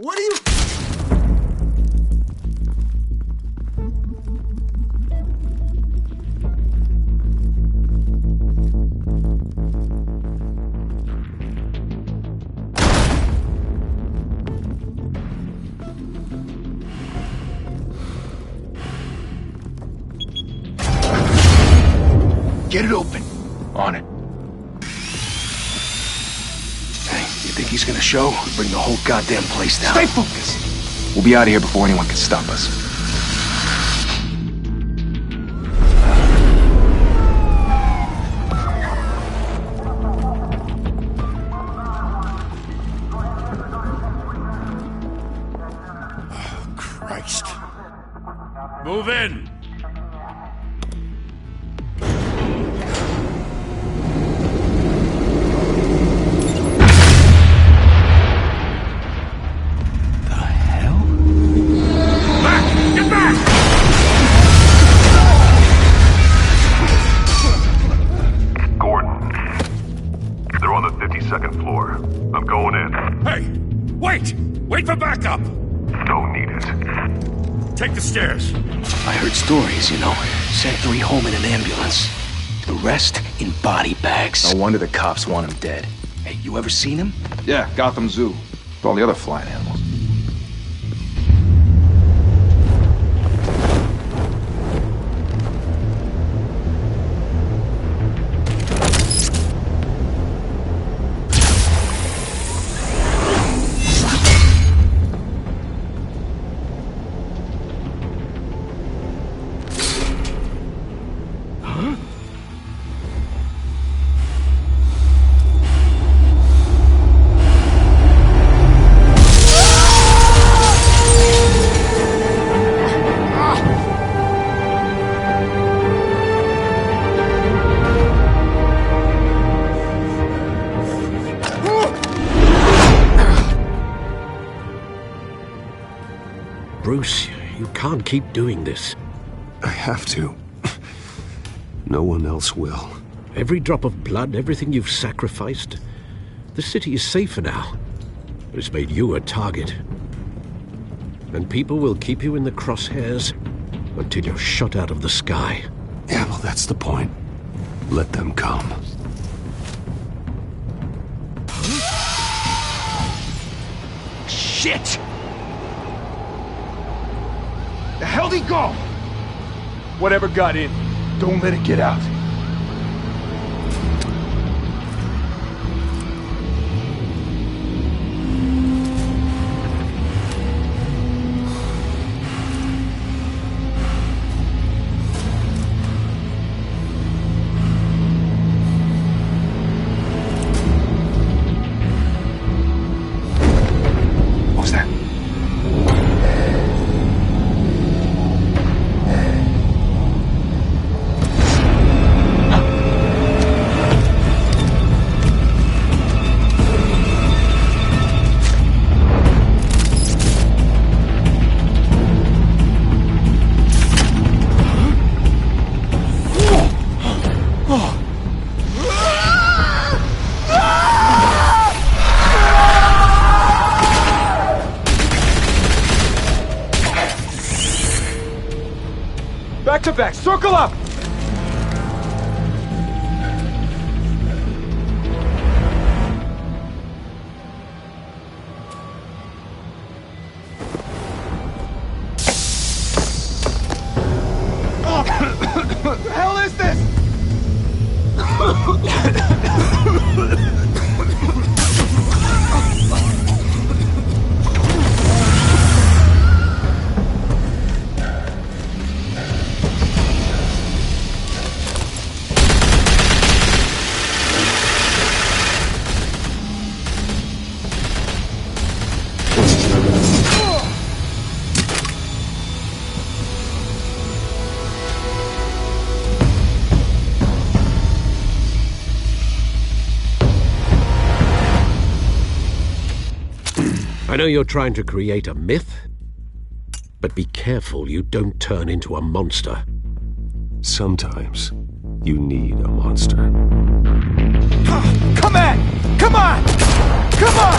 What are you... Get it open. On it. Hey, you think he's gonna show? Bring the whole goddamn place down. Stay focused! We'll be out of here before anyone can stop us. Oh, Christ. Move in! Second floor. I'm going in. Hey! Wait! Wait for backup! Don't need it. Take the stairs. I heard stories, you know. Sent 3 home in an ambulance. The rest in body bags. No wonder the cops want him dead. Hey, you ever seen him? Yeah, Gotham Zoo. With all the other flying animals. Bruce, you can't keep doing this. I have to. No one else will. Every drop of blood, everything you've sacrificed. The city is safer now, but it's made you a target. And people will keep you in the crosshairs until you're shot out of the sky. Yeah, well, that's the point. Let them come. Shit! The hell'd he go? Whatever got in, don't let it get out. What was that? Back to back, circle up! What the hell is this? I know you're trying to create a myth, but be careful you don't turn into a monster. Sometimes you need a monster. Come on! Come on! Come on!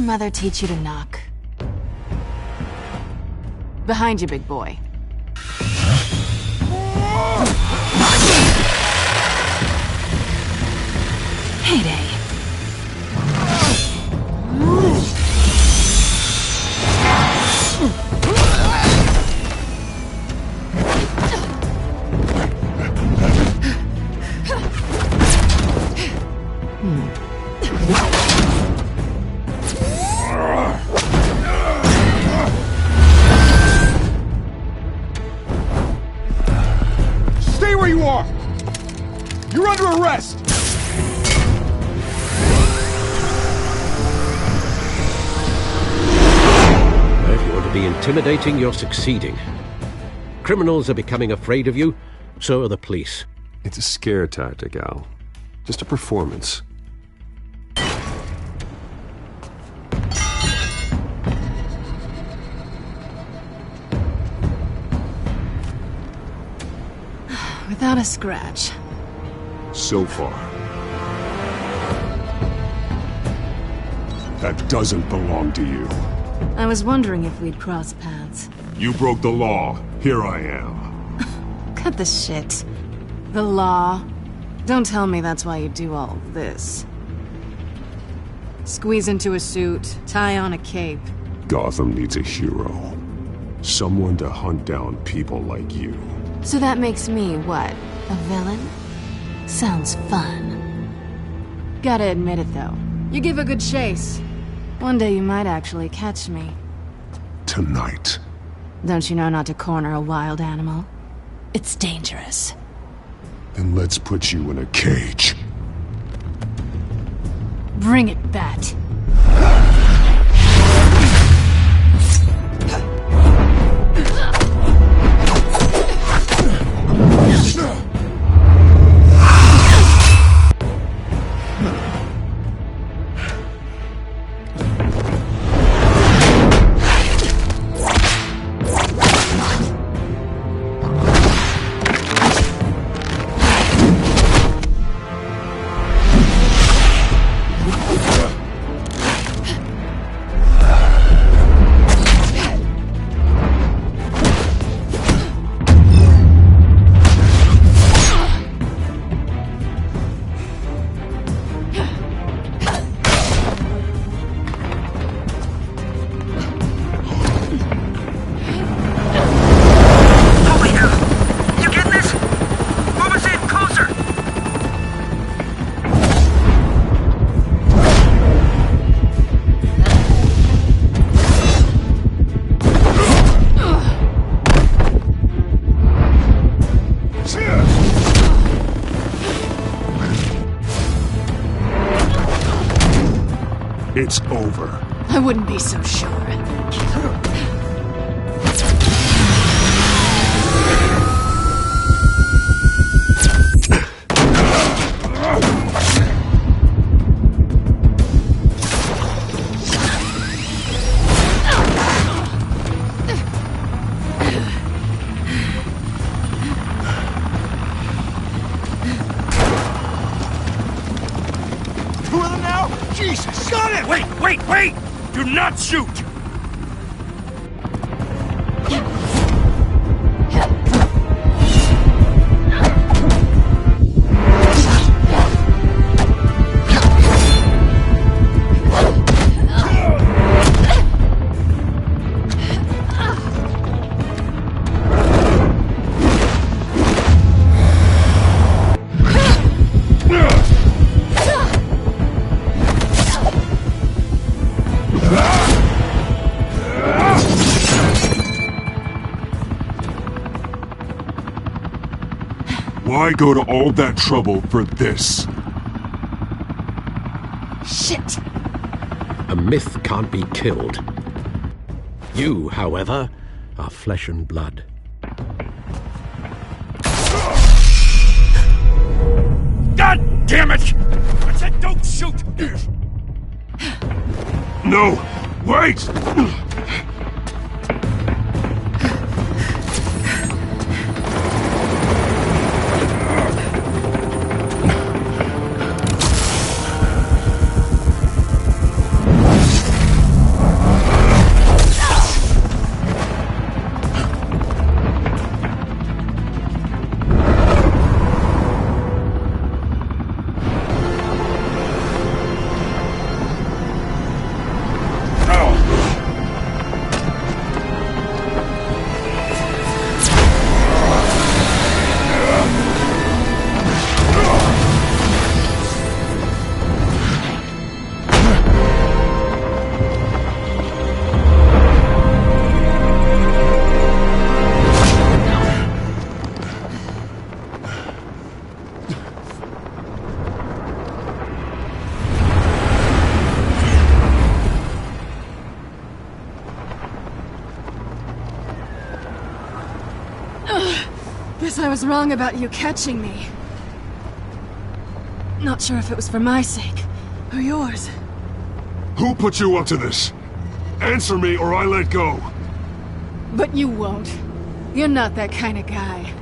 mother teach you to knock? Behind you, big boy. Heyday. Stay where you are! You're under arrest! If you want to be intimidating, you're succeeding. Criminals are becoming afraid of you, so are the police. It's a scare tactic, Al. Just a performance. Without a scratch. So far. That doesn't belong to you. I was wondering if we'd cross paths. You broke the law. Here I am. Cut the shit. The law. Don't tell me that's why you do all this. Squeeze into a suit, tie on a cape. Gotham needs a hero. Someone to hunt down people like you. So that makes me, what, a villain? Sounds fun. Gotta admit it, though. You give a good chase. One day you might actually catch me. Tonight. Don't you know not to corner a wild animal? It's dangerous. Then let's put you in a cage. Bring it, Bat. It's over. I wouldn't be so sure. Two of them now? Jesus! Got it! Wait! Do not shoot! Why go to all that trouble for this? Shit! A myth can't be killed. You, however, are flesh and blood. God damn it! I said don't shoot! No! Wait! Guess I was wrong about you catching me. Not sure if it was for my sake, or yours. Who put you up to this? Answer me or I let go. But you won't. You're not that kind of guy.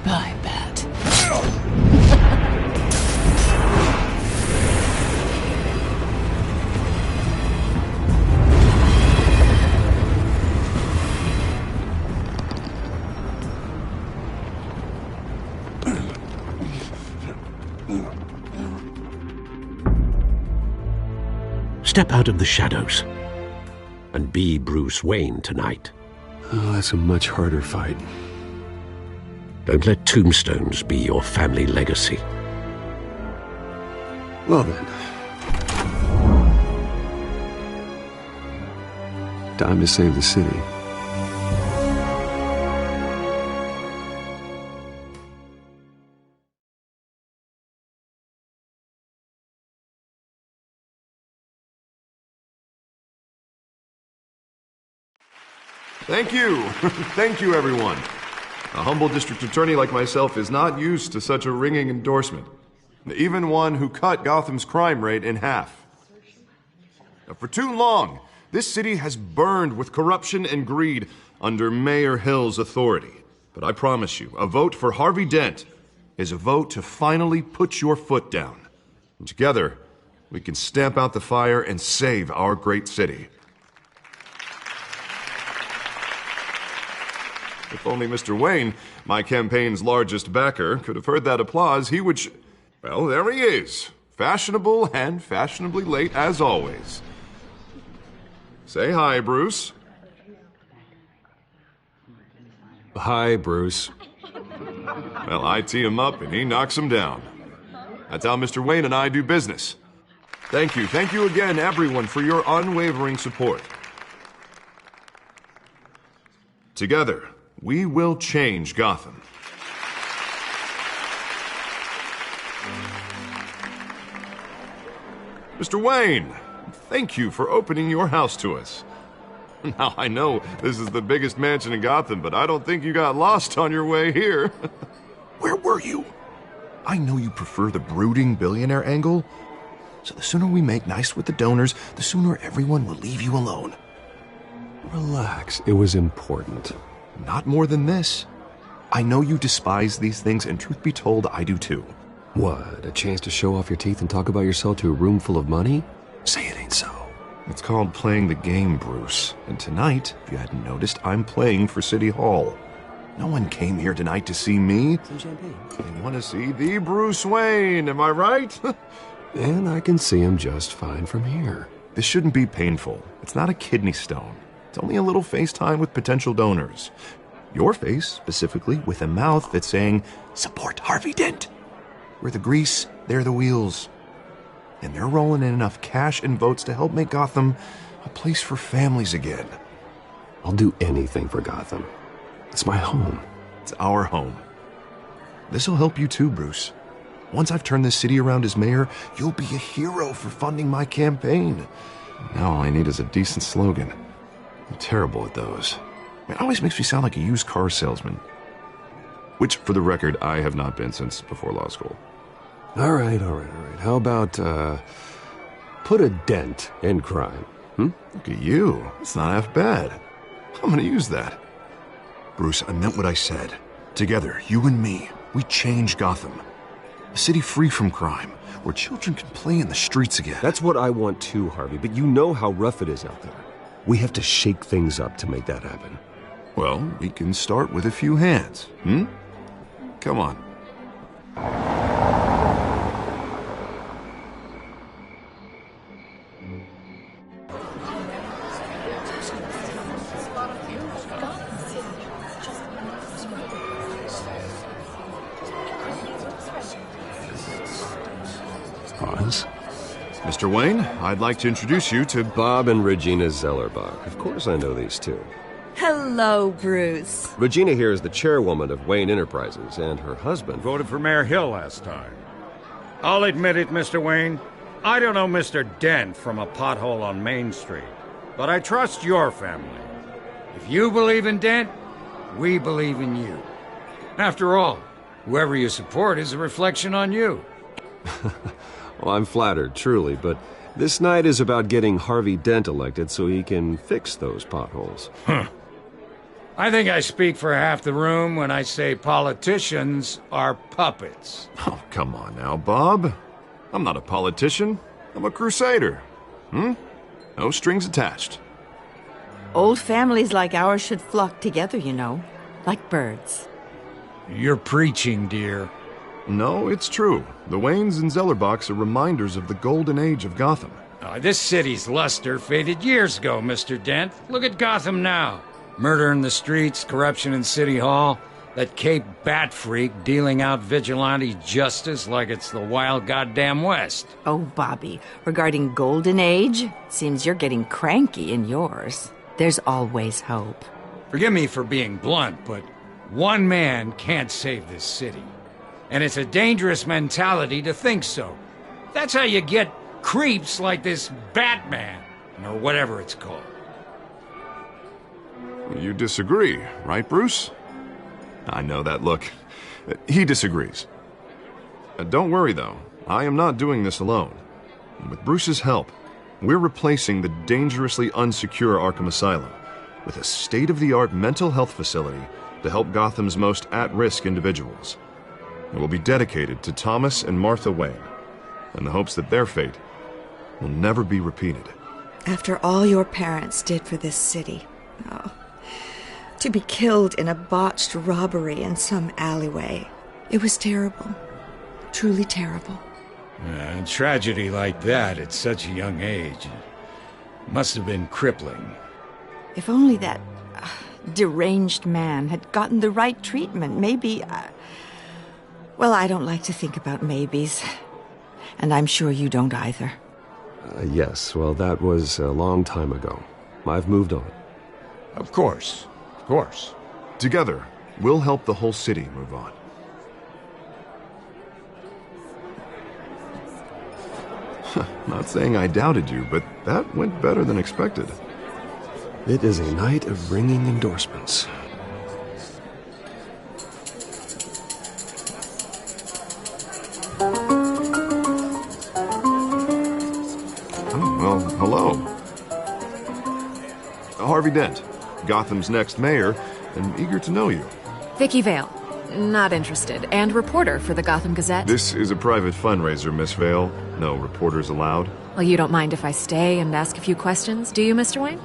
Bye, Bat. Step out of the shadows and be Bruce Wayne tonight. Oh, that's a much harder fight. Don't let tombstones be your family legacy. Well then. Time to save the city. Thank you. Thank you, everyone. A humble district attorney like myself is not used to such a ringing endorsement. Even one who cut Gotham's crime rate in half. Now, for too long, this city has burned with corruption and greed under Mayor Hill's authority. But I promise you, a vote for Harvey Dent is a vote to finally put your foot down. And together, we can stamp out the fire and save our great city. If only Mr. Wayne, my campaign's largest backer, could have heard that applause, he would well, there he is. Fashionable and fashionably late as always. Say hi, Bruce. Hi, Bruce. Well, I tee him up and he knocks him down. That's how Mr. Wayne and I do business. Thank you. Thank you again, everyone, for your unwavering support. Together, we will change Gotham. Mr. Wayne, thank you for opening your house to us. Now, I know this is the biggest mansion in Gotham, but I don't think you got lost on your way here. Where were you? I know you prefer the brooding billionaire angle, so the sooner we make nice with the donors, the sooner everyone will leave you alone. Relax, it was important. Not more than this. I know you despise these things, and truth be told, I do too. What, a chance to show off your teeth and talk about yourself to a room full of money? Say it ain't so. It's called playing the game, Bruce. And tonight, if you hadn't noticed, I'm playing for City Hall. No one came here tonight to see me. Some champagne. They want to see the Bruce Wayne, am I right? And I can see him just fine from here. This shouldn't be painful. It's not a kidney stone. It's only a little FaceTime with potential donors. Your face, specifically, with a mouth that's saying, support Harvey Dent. We're the grease, they're the wheels. And they're rolling in enough cash and votes to help make Gotham a place for families again. I'll do anything for Gotham. It's my home. It's our home. This'll help you too, Bruce. Once I've turned this city around as mayor, you'll be a hero for funding my campaign. Now all I need is a decent slogan. I'm terrible at those. It always makes me sound like a used car salesman. Which, for the record, I have not been since before law school. All right. How about, put a dent in crime? Look at you. It's not half bad. I'm gonna use that. Bruce, I meant what I said. Together, you and me, we change Gotham. A city free from crime, where children can play in the streets again. That's what I want too, Harvey, but you know how rough it is out there. We have to shake things up to make that happen. Well, we can start with a few hands, Come on. Pause. Mr. Wayne, I'd like to introduce you to Bob and Regina Zellerbach. Of course I know these two. Hello, Bruce. Regina here is the chairwoman of Wayne Enterprises, and her husband Voted for Mayor Hill last time. I'll admit it, Mr. Wayne. I don't know Mr. Dent from a pothole on Main Street. but I trust your family. If you believe in Dent, we believe in you. After all, whoever you support is a reflection on you. Well, I'm flattered, truly, but this night is about getting Harvey Dent elected so he can fix those potholes. I think I speak for half the room when I say politicians are puppets. Oh, come on now, Bob. I'm not a politician. I'm a crusader. No strings attached. Old families like ours should flock together, you know, like birds. You're preaching, dear. No, it's true. The Waynes and Zellerbachs are reminders of the golden age of Gotham. This city's luster faded years ago, Mr. Dent. Look at Gotham now. Murder in the streets, corruption in City Hall, that Cape Bat freak dealing out vigilante justice like it's the wild goddamn West. Oh, Bobby, regarding Golden Age, seems you're getting cranky in yours. There's always hope. Forgive me for being blunt, but one man can't save this city. And it's a dangerous mentality to think so. That's how you get creeps like this Batman, or whatever it's called. You disagree, right, Bruce? I know that look. He disagrees. Don't worry, though. I am not doing this alone. With Bruce's help, we're replacing the dangerously unsecure Arkham Asylum with a state-of-the-art mental health facility to help Gotham's most at-risk individuals. It will be dedicated to Thomas and Martha Wayne, in the hopes that their fate will never be repeated. After all your parents did for this city, to be killed in a botched robbery in some alleyway, it was terrible. Truly terrible. A tragedy like that at such a young age must have been crippling. If only that deranged man had gotten the right treatment, maybe... Well, I don't like to think about maybes. And I'm sure you don't either. Yes, well, that was a long time ago. I've moved on. Of course. Of course. Together, we'll help the whole city move on. Not saying I doubted you, but that went better than expected. It is a night of ringing endorsements. Well, hello. Harvey Dent, Gotham's next mayor, and eager to know you. Vicky Vale. Not interested. And reporter for the Gotham Gazette. This is a private fundraiser, Miss Vale. No reporters allowed. Well, you don't mind if I stay and ask a few questions, do you, Mr. Wayne?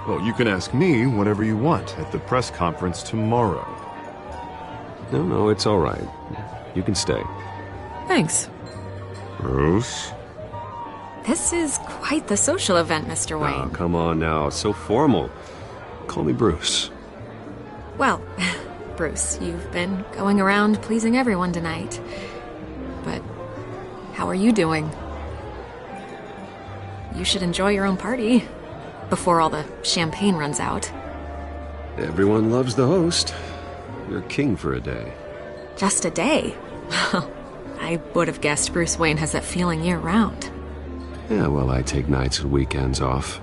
Well, you can ask me whatever you want at the press conference tomorrow. No, it's all right. You can stay. Thanks. Bruce? This is quite the social event, Mr. Wayne. Oh, come on now. So formal. Call me Bruce. Well, Bruce, you've been going around pleasing everyone tonight. But how are you doing? You should enjoy your own party before all the champagne runs out. Everyone loves the host. You're king for a day. Just a day? I would have guessed Bruce Wayne has that feeling year-round. Yeah, well, I take nights and weekends off.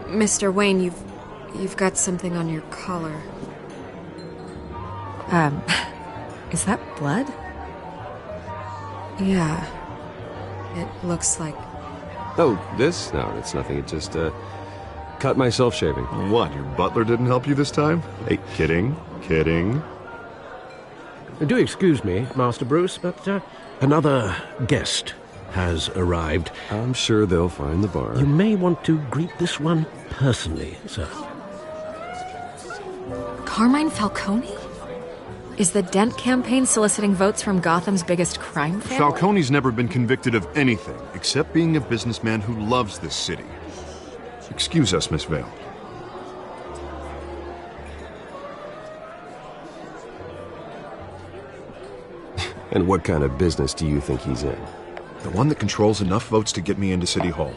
Mr. Wayne, you've got something on your collar. Is that blood? Yeah. It looks like... Oh, this? No, it's nothing. It just, cut myself shaving. What, your butler didn't help you this time? Hey, kidding. Do excuse me, Master Bruce, but another guest has arrived. I'm sure they'll find the bar. You may want to greet this one personally, sir. Carmine Falcone? Is the Dent campaign soliciting votes from Gotham's biggest crime family? Falcone's never been convicted of anything except being a businessman who loves this city. Excuse us, Miss Vale. And what kind of business do you think he's in? The one that controls enough votes to get me into City Hall.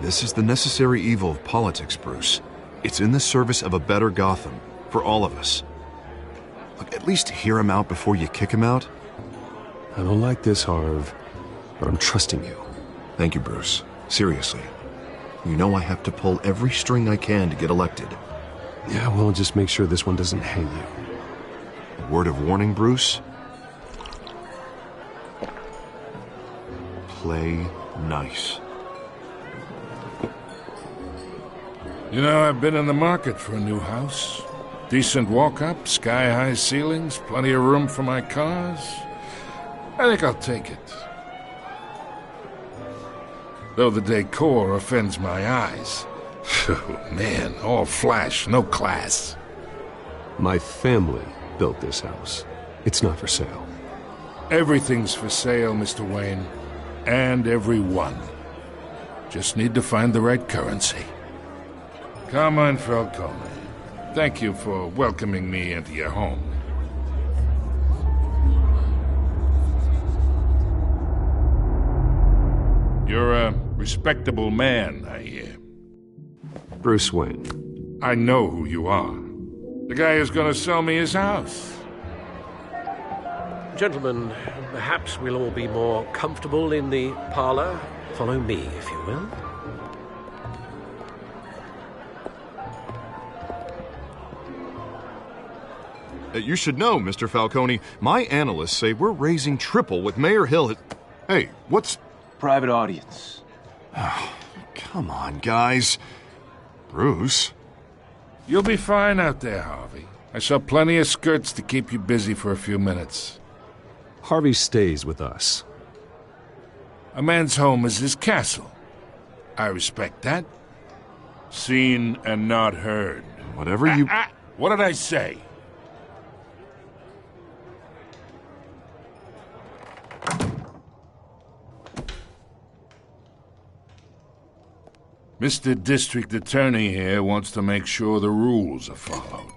This is the necessary evil of politics, Bruce. It's in the service of a better Gotham, for all of us. Look, at least hear him out before you kick him out. I don't like this, Harv, but I'm trusting you. Thank you, Bruce. Seriously. You know I have to pull every string I can to get elected. Yeah, well, just make sure this one doesn't hang you. A word of warning, Bruce? Play nice. You know, I've been in the market for a new house. Decent walk-up, sky-high ceilings, plenty of room for my cars. I think I'll take it. Though the decor offends my eyes. Oh, man, all flash, no class. My family built this house. It's not for sale. Everything's for sale, Mr. Wayne. And everyone. Just need to find the right currency. Carmine Falcone, thank you for welcoming me into your home. You're a respectable man, I hear. Bruce Wayne. I know who you are. The guy who's going to sell me his house. Gentlemen, perhaps we'll all be more comfortable in the parlor. Follow me, if you will. You should know, Mr. Falcone, my analysts say we're raising triple with Mayor Hill. Hey, what's... Private audience. Oh, come on, guys. Bruce? You'll be fine out there, Harvey. I saw plenty of skirts to keep you busy for a few minutes. Harvey stays with us. A man's home is his castle. I respect that. Seen and not heard. Whatever you... What did I say? Mr. District Attorney here wants to make sure the rules are followed.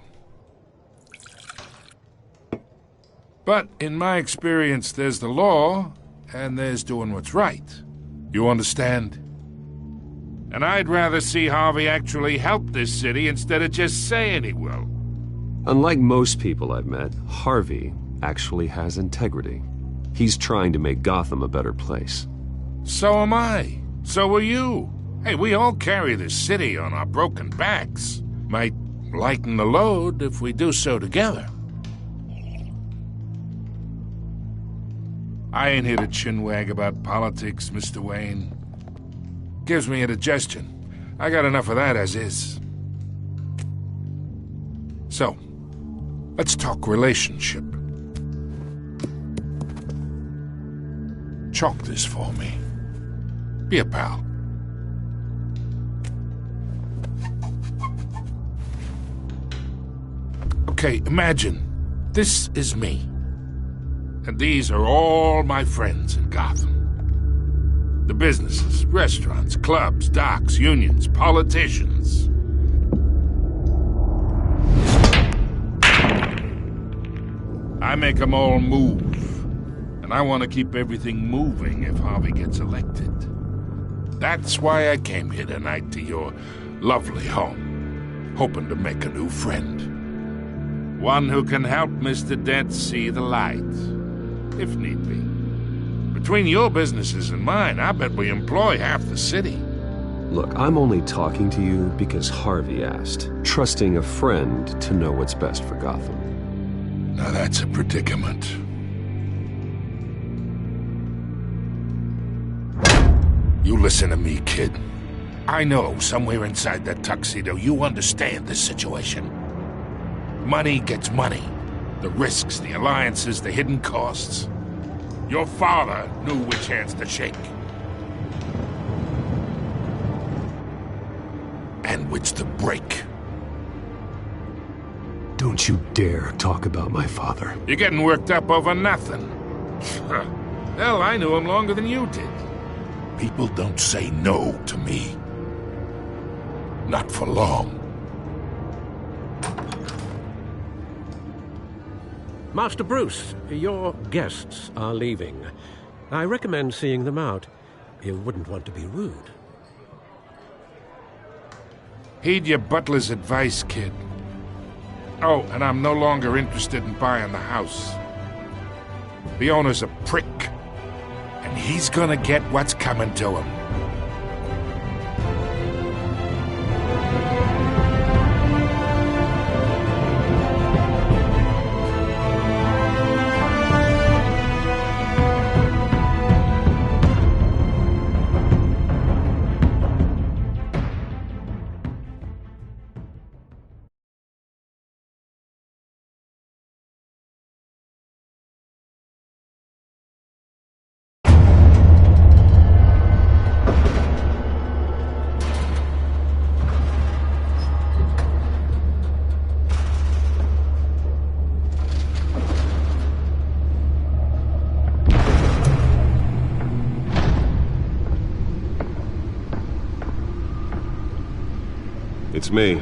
But in my experience, there's the law, and there's doing what's right. You understand? And I'd rather see Harvey actually help this city instead of just saying he will. Unlike most people I've met, Harvey actually has integrity. He's trying to make Gotham a better place. So am I. So are you. Hey, we all carry this city on our broken backs. Might lighten the load if we do so together. I ain't here to chinwag about politics, Mr. Wayne. Gives me indigestion. I got enough of that as is. So, let's talk relationship. Chalk this for me. Be a pal. Okay, imagine, this is me. And these are all my friends in Gotham. The businesses, restaurants, clubs, docks, unions, politicians. I make them all move. And I want to keep everything moving if Harvey gets elected. That's why I came here tonight to your lovely home, hoping to make a new friend. One who can help Mr. Dent see the light, if need be. Between your businesses and mine, I bet we employ half the city. Look, I'm only talking to you because Harvey asked, trusting a friend to know what's best for Gotham. Now that's a predicament. You listen to me, kid. I know somewhere inside that tuxedo you understand this situation. Money gets money. The risks, the alliances, the hidden costs. Your father knew which hands to shake. And which to break. Don't you dare talk about my father. You're getting worked up over nothing. Hell, I knew him longer than you did. People don't say no to me. Not for long. Master Bruce, your guests are leaving. I recommend seeing them out. You wouldn't want to be rude. Heed your butler's advice, kid. Oh, and I'm no longer interested in buying the house. The owner's a prick, and he's gonna get what's coming to him. It's me.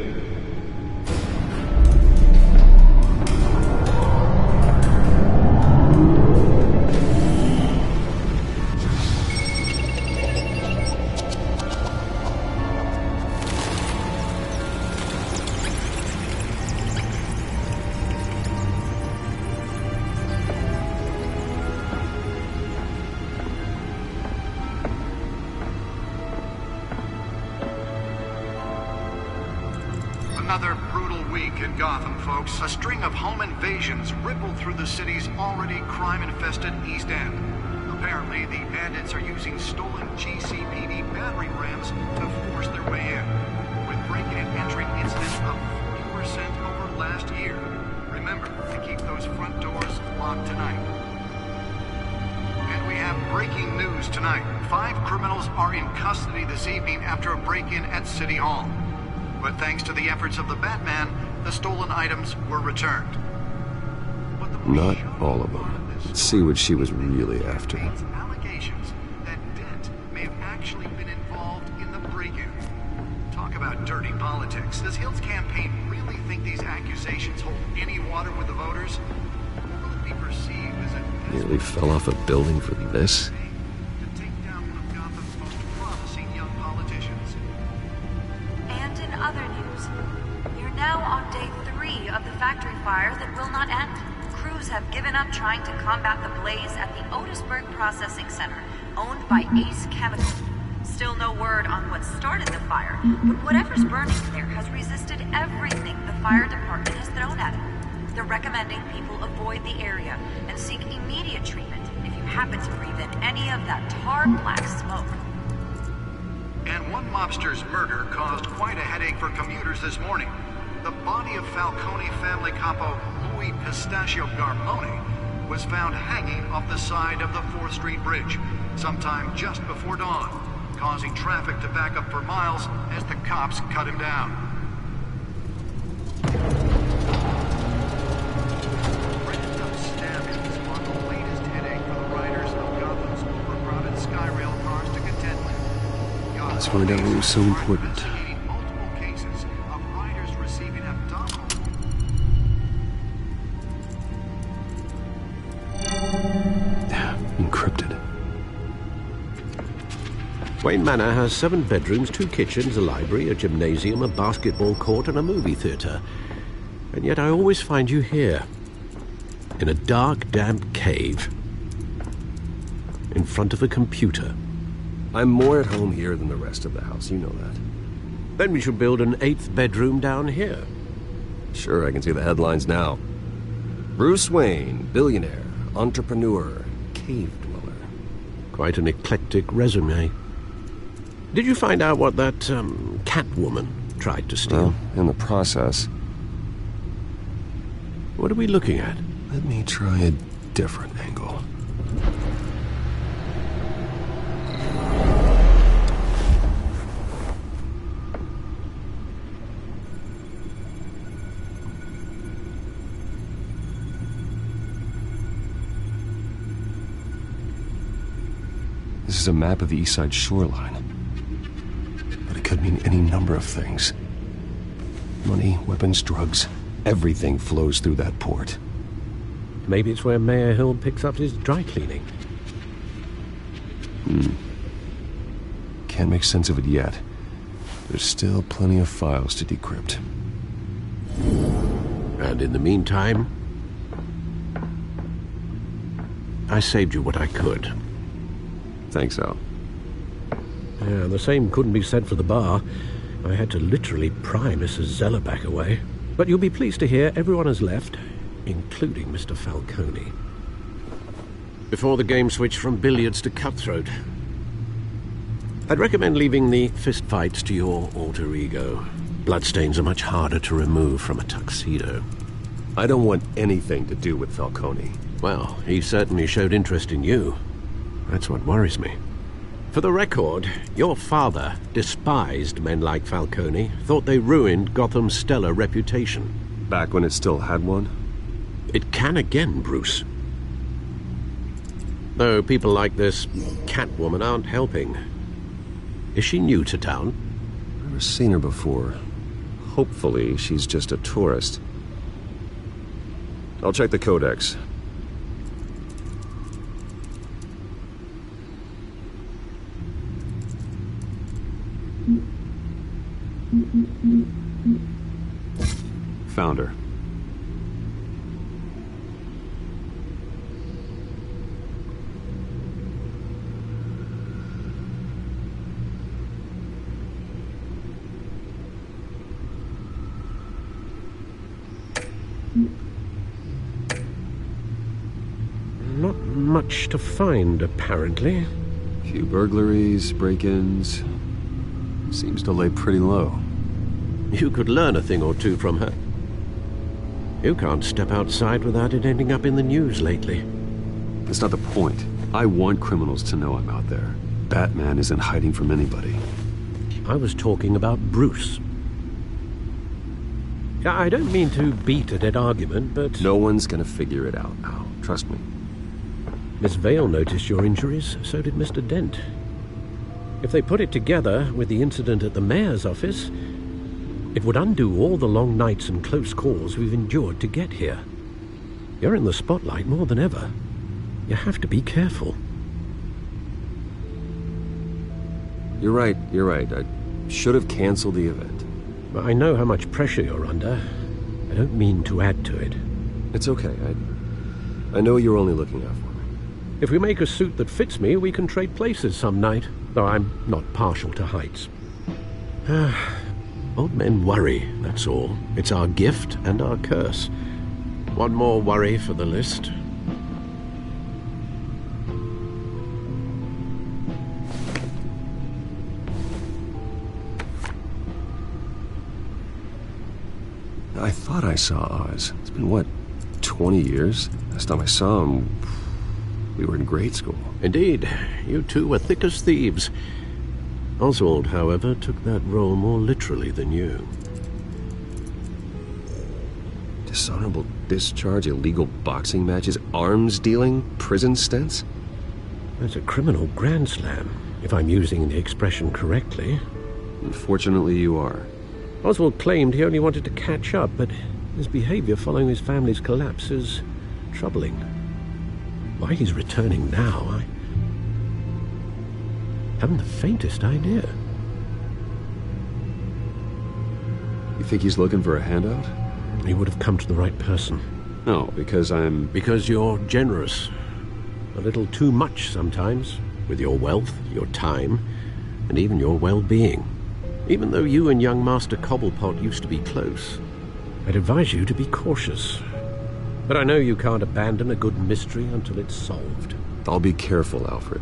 Another brutal week in Gotham, folks. A string of home invasions rippled through the city's already crime-infested East End. Apparently, the bandits are using stolen GCPD battering rams to force their way in, with breaking and entering incidents up 40% over last year. Remember to keep those front doors locked tonight. And we have breaking news tonight. 5 criminals are in custody this evening after a break-in at City Hall. But thanks to the efforts of the Batman, the stolen items were returned. Not all of them. Let's see what she was really after. Allegations that Dent may have actually been involved in the break-in. Talk about dirty politics. Does Hill's campaign really think these accusations hold any water with the voters? Will it be perceived as a... Nearly fell off a building for this? ...to take down one of Gotham's most promising young politicians? And in other news, you're now on day 3 of the factory fire that will not end. Crews have given up trying to combat the blaze at the Otisburg Processing Center, owned by Ace Chemical. Still no word on what started the fire, but whatever's burning there has resisted everything the fire department has thrown at it. They're recommending people avoid the area and seek immediate treatment if you happen to breathe in any of that tar black smoke. And one mobster's murder caused quite a headache for commuters this morning. The body of Falcone family capo Louis Pistachio Garmone was found hanging off the side of the 4th Street Bridge sometime just before dawn, causing traffic to back up for miles as the cops cut him down. Random stabbings are the latest headache for the riders of Gotham's overcrowded Skyrail cars to contend with. Let's find out what was so important. Multiple cases of riders receiving abdominal... Encrypted. Wayne Manor has 7 bedrooms, 2 kitchens, a library, a gymnasium, a basketball court, and a movie theater. And yet I always find you here, in a dark, damp cave, in front of a computer. I'm more at home here than the rest of the house, you know that. Then we should build an 8th bedroom down here. Sure, I can see the headlines now. Bruce Wayne, billionaire, entrepreneur, cave dweller. Quite an eclectic resume. Did you find out what that, Catwoman tried to steal? Well, in the process. What are we looking at? Let me try a different angle. This is a map of the East Side shoreline. But it could mean any number of things. Money, weapons, drugs, everything flows through that port. Maybe it's where Mayor Hill picks up his dry cleaning. Can't make sense of it yet. There's still plenty of files to decrypt. And in the meantime, I saved you what I could. Thanks, Al. Yeah, the same couldn't be said for the bar. I had to literally pry Mrs. Zellerback away. But you'll be pleased to hear everyone has left, including Mr. Falcone. Before the game switched from billiards to cutthroat. I'd recommend leaving the fistfights to your alter ego. Bloodstains are much harder to remove from a tuxedo. I don't want anything to do with Falcone. Well, he certainly showed interest in you. That's what worries me. For the record, your father despised men like Falcone, thought they ruined Gotham's stellar reputation. Back when it still had one? It can again, Bruce. Though people like this Catwoman aren't helping. Is she new to town? Never seen her before. Hopefully, she's just a tourist. I'll check the codex. Found her. Not much to find, apparently. Few burglaries, break-ins. Seems to lay pretty low. You could learn a thing or two from her. You can't step outside without it ending up in the news lately. That's not the point. I want criminals to know I'm out there. Batman isn't hiding from anybody. I was talking about Bruce. I don't mean to beat a dead argument, but... No one's gonna figure it out now. Trust me. Miss Vale noticed your injuries, so did Mr. Dent. If they put it together with the incident at the mayor's office, it would undo all the long nights and close calls we've endured to get here. You're in the spotlight more than ever. You have to be careful. You're right. I should have canceled the event. I know how much pressure you're under. I don't mean to add to it. It's okay. I know you're only looking out for me. If we make a suit that fits me, we can trade places some night, though I'm not partial to heights. Old men worry, that's all. It's our gift and our curse. One more worry for the list. I thought I saw Oz. It's been, what, 20 years? Last time I saw him, we were in grade school. Indeed. You two were thick as thieves. Oswald, however, took that role more literally than you. Dishonorable discharge, illegal boxing matches, arms dealing, prison stints? That's a criminal grand slam, if I'm using the expression correctly. Unfortunately, you are. Oswald claimed he only wanted to catch up, but his behavior following his family's collapse is troubling. Why he's returning now, I haven't the faintest idea. You think he's looking for a handout? He would have come to the right person. No, because I'm... Because you're generous. A little too much sometimes, with your wealth, your time, and even your well-being. Even though you and young Master Cobblepot used to be close, I'd advise you to be cautious. But I know you can't abandon a good mystery until it's solved. I'll be careful, Alfred.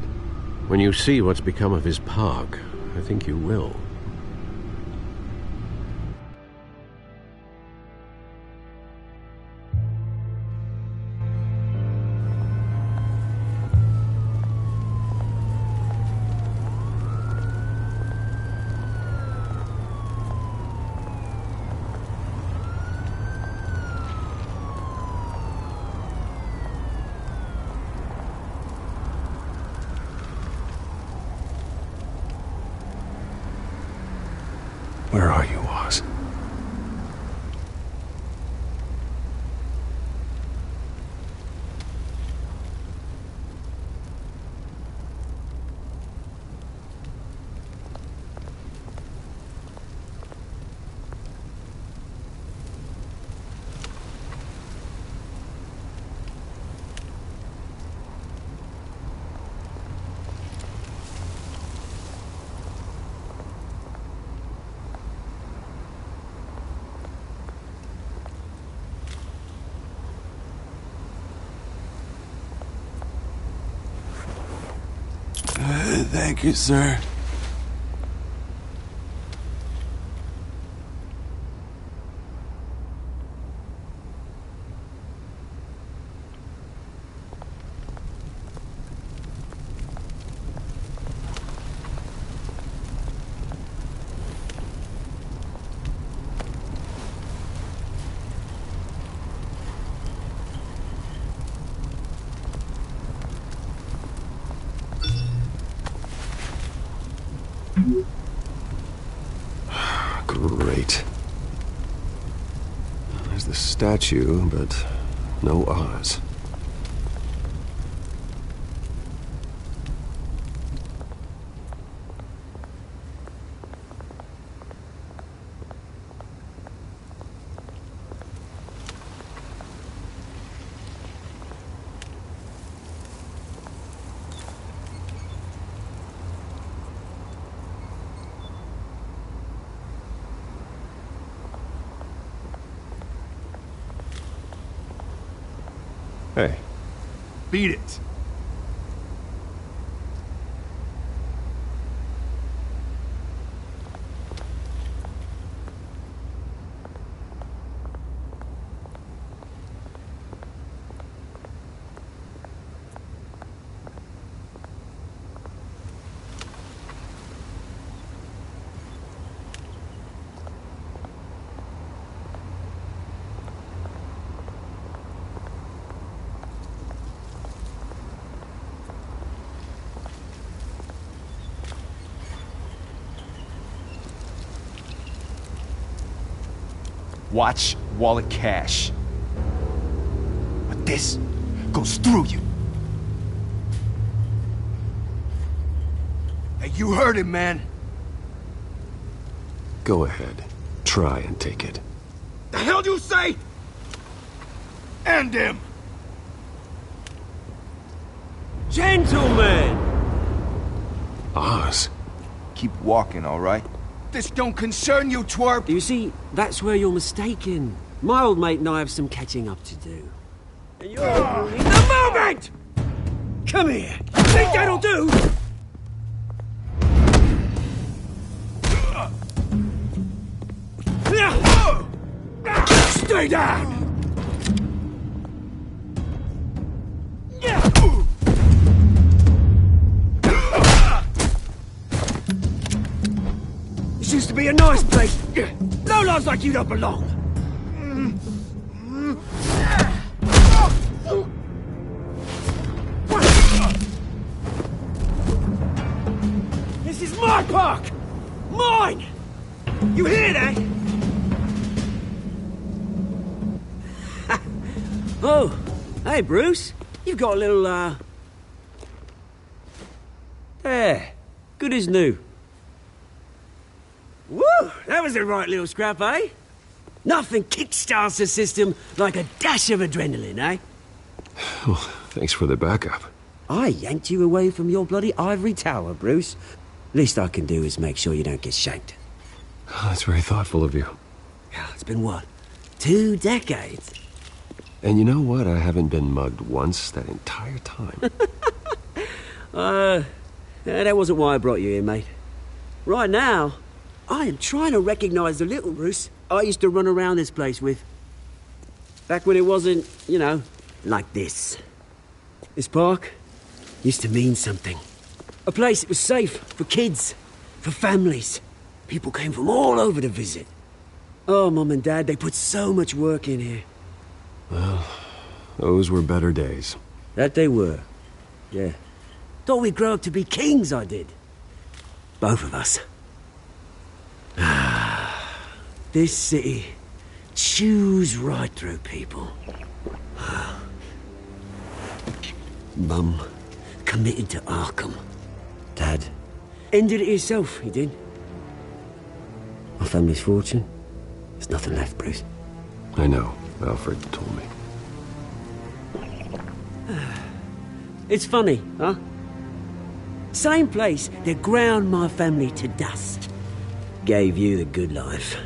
When you see what's become of his park, I think you will. Where are you, Oz? Thank you, sir. Great. There's the statue, but no Oz. Hey. Beat it. Watch wallet cash. But this goes through you. Hey, you heard him, man. Go ahead. Try and take it. The hell do you say? End him! Gentlemen! Oz. Keep walking, all right? This don't concern you, twerp! You see, that's where you're mistaken. My old mate and I have some catching up to do. And you're ruining the moment! Come here! Think that'll do? Stay down! This used to be a nice place. Lowlifes like you don't belong. This is my park! Mine! You hear that? Oh, hey, Bruce. You've got a little, There. Good as new. Woo! That was the right little scrap, eh? Nothing kickstarts the system like a dash of adrenaline, eh? Well, thanks for the backup. I yanked you away from your bloody ivory tower, Bruce. Least I can do is make sure you don't get shanked. Oh, that's very thoughtful of you. It's been what? 2 decades? And you know what? I haven't been mugged once that entire time. That wasn't why I brought you here, mate. Right now, I am trying to recognize the little Bruce I used to run around this place with. Back when it wasn't, you know, like this. This park used to mean something. A place that was safe for kids, for families. People came from all over to visit. Oh, Mum and Dad, they put so much work in here. Well, those were better days. That they were. Yeah. Thought we'd grow up to be kings, I did. Both of us. This city chews right through people. Mum committed to Arkham. Dad ended it himself, he did. My family's fortune, there's nothing left, Bruce. I know. Alfred told me. It's funny, huh? Same place that ground my family to dust. Gave you the good life.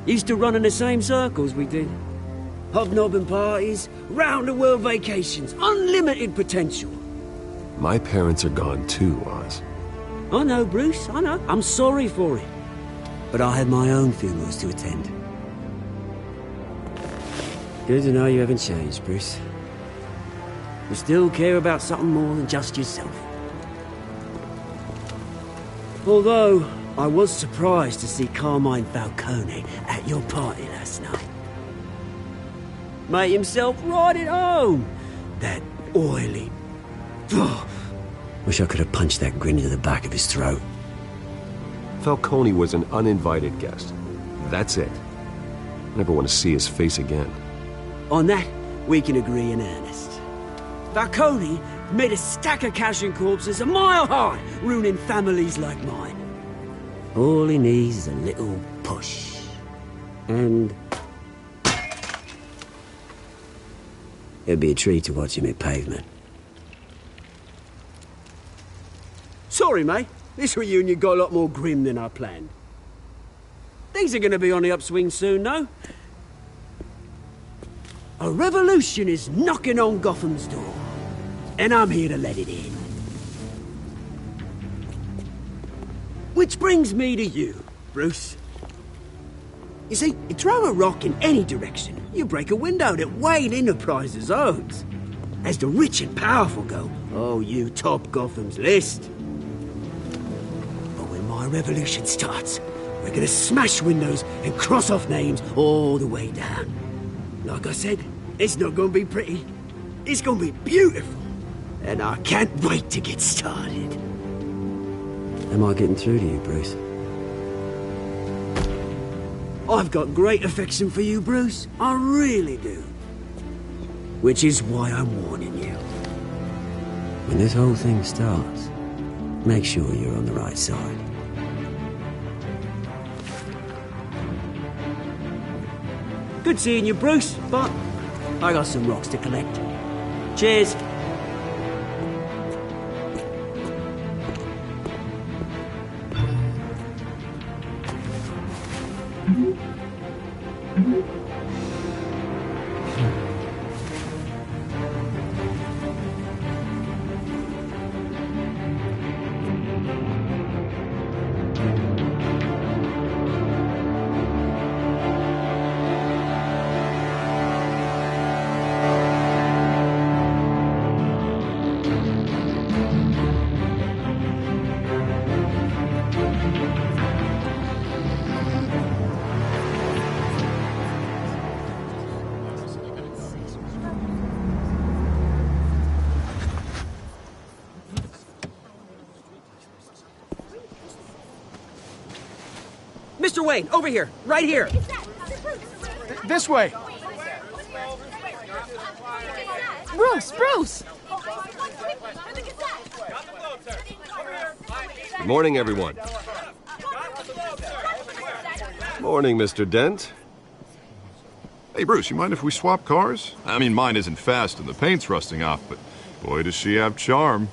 Used to run in the same circles we did. Hobnobbing parties, round-the-world vacations, unlimited potential. My parents are gone too, Oz. I know, Bruce, I know. I'm sorry for it. But I had my own funerals to attend. Good to know you haven't changed, Bruce. You still care about something more than just yourself. Although, I was surprised to see Carmine Falcone at your party last night. Made himself right at home. That oily... Wish I could have punched that grin into the back of his throat. Falcone was an uninvited guest. That's it. never want to see his face again. On that, we can agree in earnest. Falcone made a stack of cash and corpses a mile high, ruining families like mine. All he needs is a little push. And it'd be a treat to watch him hit pavement. Sorry, mate. This reunion got a lot more grim than I planned. Things are gonna be on the upswing soon, though. A revolution is knocking on Gotham's door, and I'm here to let it in. Which brings me to you, Bruce. You see, you throw a rock in any direction, you break a window that Wayne Enterprises owns. As the rich and powerful go, oh, you top Gotham's list. But when my revolution starts, we're gonna smash windows and cross off names all the way down. Like I said, it's not gonna be pretty. It's gonna be beautiful. And I can't wait to get started. Am I getting through to you, Bruce? I've got great affection for you, Bruce. I really do. Which is why I'm warning you. When this whole thing starts, make sure you're on the right side. Good seeing you, Bruce, but I got some rocks to collect. Cheers. Mr. Wayne, over here, right here. This way. Bruce! Good morning, everyone. Morning, Mr. Dent. Hey, Bruce, you mind if we swap cars? I mean, mine isn't fast and the paint's rusting off, but boy, does she have charm.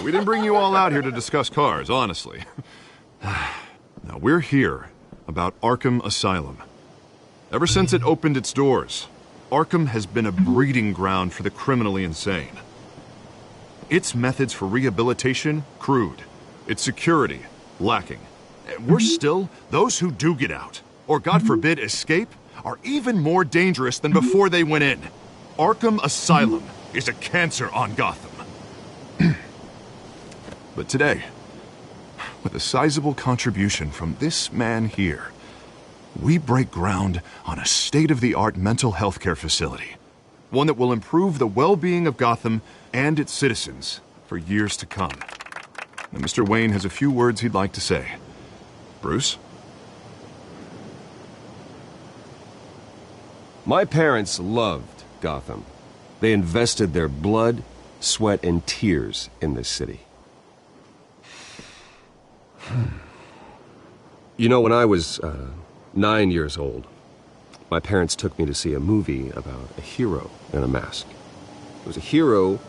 We didn't bring you all out here to discuss cars, honestly. Now, we're here about Arkham Asylum. Ever since it opened its doors, Arkham has been a breeding ground for the criminally insane. Its methods for rehabilitation, crude. Its security, lacking. Worse still, those who do get out, or God forbid escape, are even more dangerous than before they went in. Arkham Asylum is a cancer on Gotham. But today, with a sizable contribution from this man here, we break ground on a state-of-the-art mental health care facility. One that will improve the well-being of Gotham and its citizens for years to come. Now, Mr. Wayne has a few words he'd like to say. Bruce? My parents loved Gotham. They invested their blood, sweat, and tears in this city. You know, when I was 9 years old, my parents took me to see a movie about a hero in a mask. It was a hero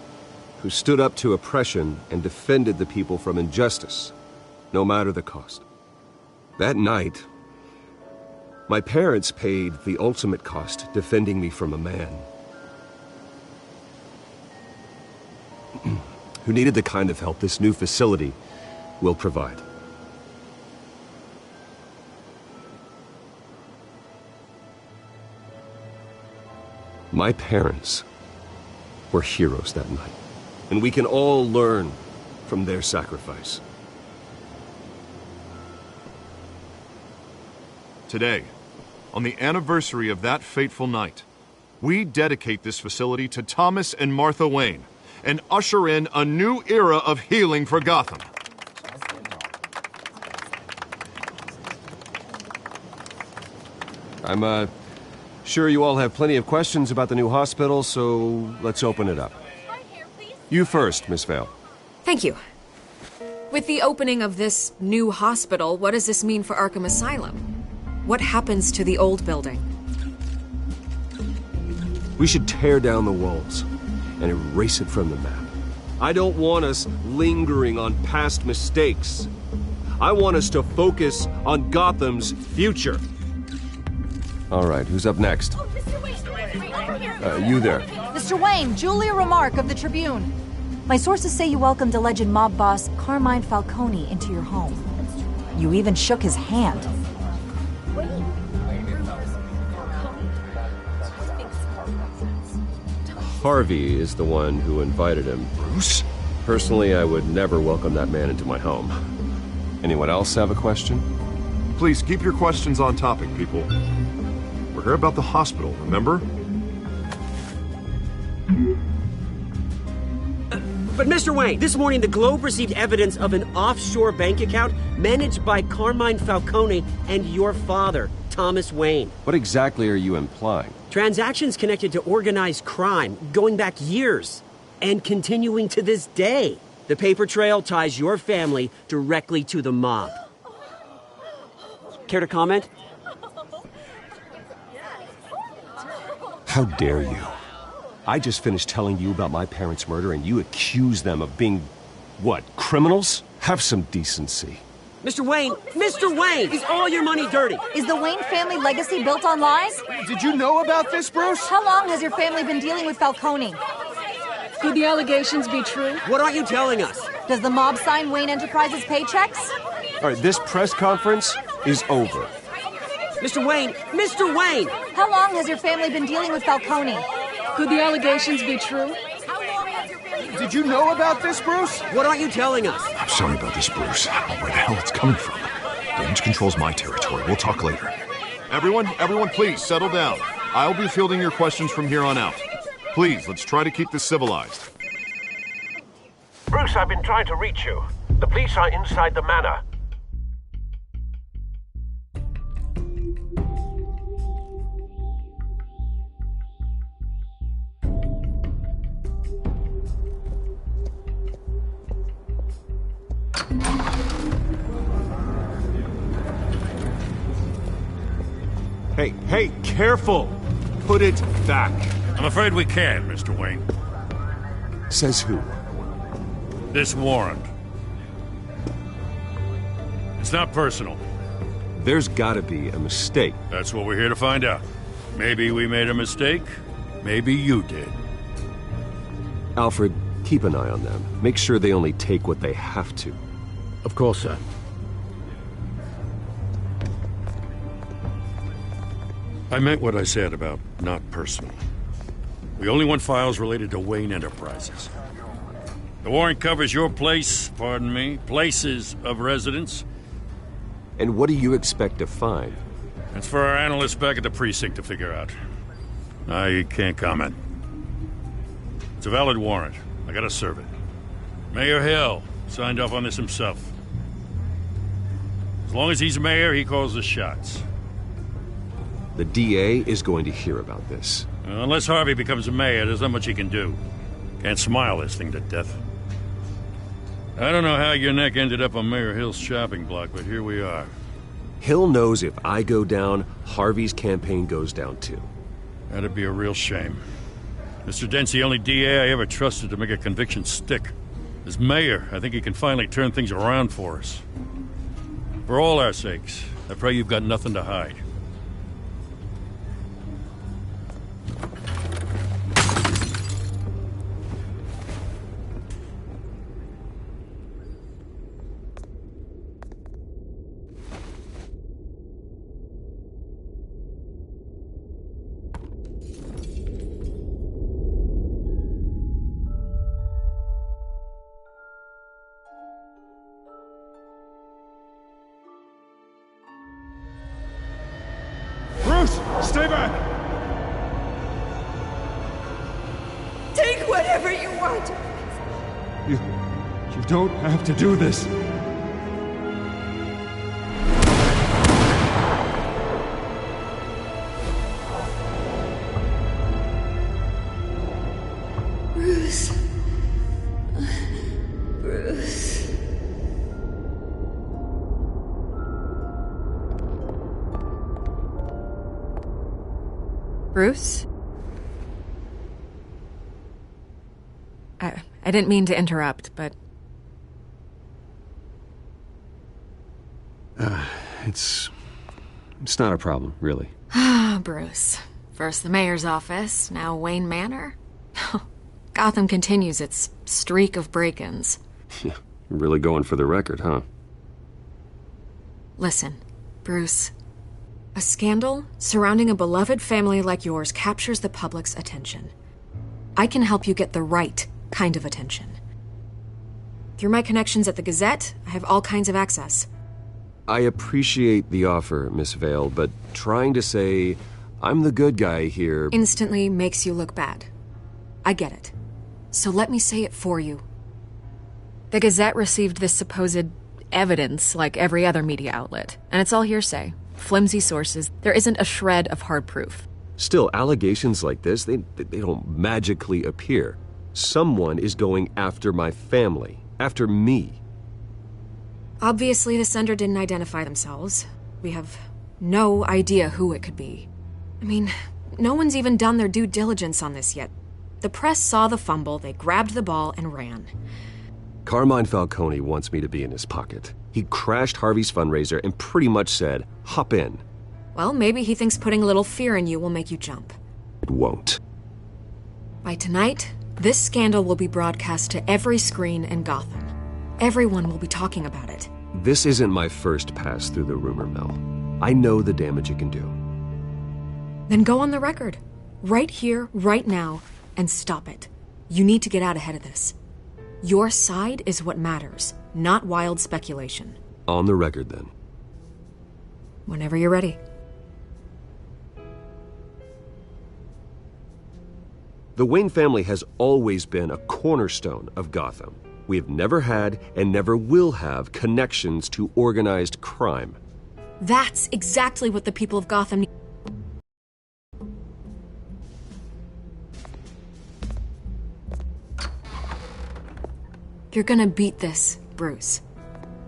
who stood up to oppression and defended the people from injustice, no matter the cost. That night, my parents paid the ultimate cost defending me from a man who needed the kind of help this new facility will provide. My parents were heroes that night, and we can all learn from their sacrifice. Today, on the anniversary of that fateful night, we dedicate this facility to Thomas and Martha Wayne and usher in a new era of healing for Gotham. I'm, sure you all have plenty of questions about the new hospital, so let's open it up. You first, Miss Vale. Thank you. With the opening of this new hospital, what does this mean for Arkham Asylum? What happens to the old building? We should tear down the walls and erase it from the map. I don't want us lingering on past mistakes. I want us to focus on Gotham's future. All right, who's up next? You there. Mr. Wayne, Julia Remark of the Tribune. My sources say you welcomed alleged mob boss Carmine Falcone into your home. You even shook his hand. Harvey is the one who invited him. Bruce? Personally, I would never welcome that man into my home. Anyone else have a question? Please keep your questions on topic, people. We're here about the hospital, remember? But Mr. Wayne, this morning the Globe received evidence of an offshore bank account managed by Carmine Falcone and your father, Thomas Wayne. What exactly are you implying? Transactions connected to organized crime, going back years, and continuing to this day. The paper trail ties your family directly to the mob. Care to comment? How dare you? I just finished telling you about my parents' murder and you accuse them of being, what, criminals? Have some decency. Mr. Wayne, is all your money dirty? Is the Wayne family legacy built on lies? Did you know about this, Bruce? How long has your family been dealing with Falcone? Could the allegations be true? What aren't you telling us? Does the mob sign Wayne Enterprises paychecks? All right, this press conference is over. Mr. Wayne! How long has your family been dealing with Falcone? Could the allegations be true? Did you know about this, Bruce? What aren't you telling us? I'm sorry about this, Bruce. I don't know where the hell it's coming from. Damage control's my territory. We'll talk later. Everyone, please, settle down. I'll be fielding your questions from here on out. Please, let's try to keep this civilized. Bruce, I've been trying to reach you. The police are inside the manor. Hey, careful! Put it back. I'm afraid we can't, Mr. Wayne. Says who? This warrant. It's not personal. There's gotta be a mistake. That's what we're here to find out. Maybe we made a mistake. Maybe you did. Alfred, keep an eye on them. Make sure they only take what they have to. Of course, sir. I meant what I said about not personal. We only want files related to Wayne Enterprises. The warrant covers your places of residence. And what do you expect to find? That's for our analysts back at the precinct to figure out. I can't comment. It's a valid warrant. I gotta serve it. Mayor Hill signed off on this himself. As long as he's mayor, he calls the shots. The DA is going to hear about this. Unless Harvey becomes a mayor, there's not much he can do. Can't smile this thing to death. I don't know how your neck ended up on Mayor Hill's shopping block, but here we are. Hill knows if I go down, Harvey's campaign goes down too. That'd be a real shame. Mr. Dent's the only DA I ever trusted to make a conviction stick. As mayor, I think he can finally turn things around for us. For all our sakes, I pray you've got nothing to hide. Stay back! Take whatever you want! You don't have to do this. Bruce? I didn't mean to interrupt, but... It's not a problem, really. Ah, Bruce. First the mayor's office, now Wayne Manor. Gotham continues its streak of break-ins. Yeah, really going for the record, huh? Listen, Bruce. A scandal surrounding a beloved family like yours captures the public's attention. I can help you get the right kind of attention. Through my connections at the Gazette, I have all kinds of access. I appreciate the offer, Miss Vale, but trying to say I'm the good guy here... instantly makes you look bad. I get it. So let me say it for you. The Gazette received this supposed evidence like every other media outlet, and it's all hearsay. Flimsy sources. There isn't a shred of hard proof. Still, allegations like this, they don't magically appear. Someone is going after my family, after me. Obviously, the sender didn't identify themselves. We have no idea who it could be. I mean, no one's even done their due diligence on this yet. The press saw the fumble, they grabbed the ball and ran. Carmine Falcone wants me to be in his pocket. He crashed Harvey's fundraiser and pretty much said, hop in. Well, maybe he thinks putting a little fear in you will make you jump. It won't. By tonight, this scandal will be broadcast to every screen in Gotham. Everyone will be talking about it. This isn't my first pass through the rumor mill. I know the damage it can do. Then go on the record. Right here, right now, and stop it. You need to get out ahead of this. Your side is what matters, not wild speculation. On the record, then. Whenever you're ready. The Wayne family has always been a cornerstone of Gotham. We have never had and never will have connections to organized crime. That's exactly what the people of Gotham need. You're gonna beat this, Bruce.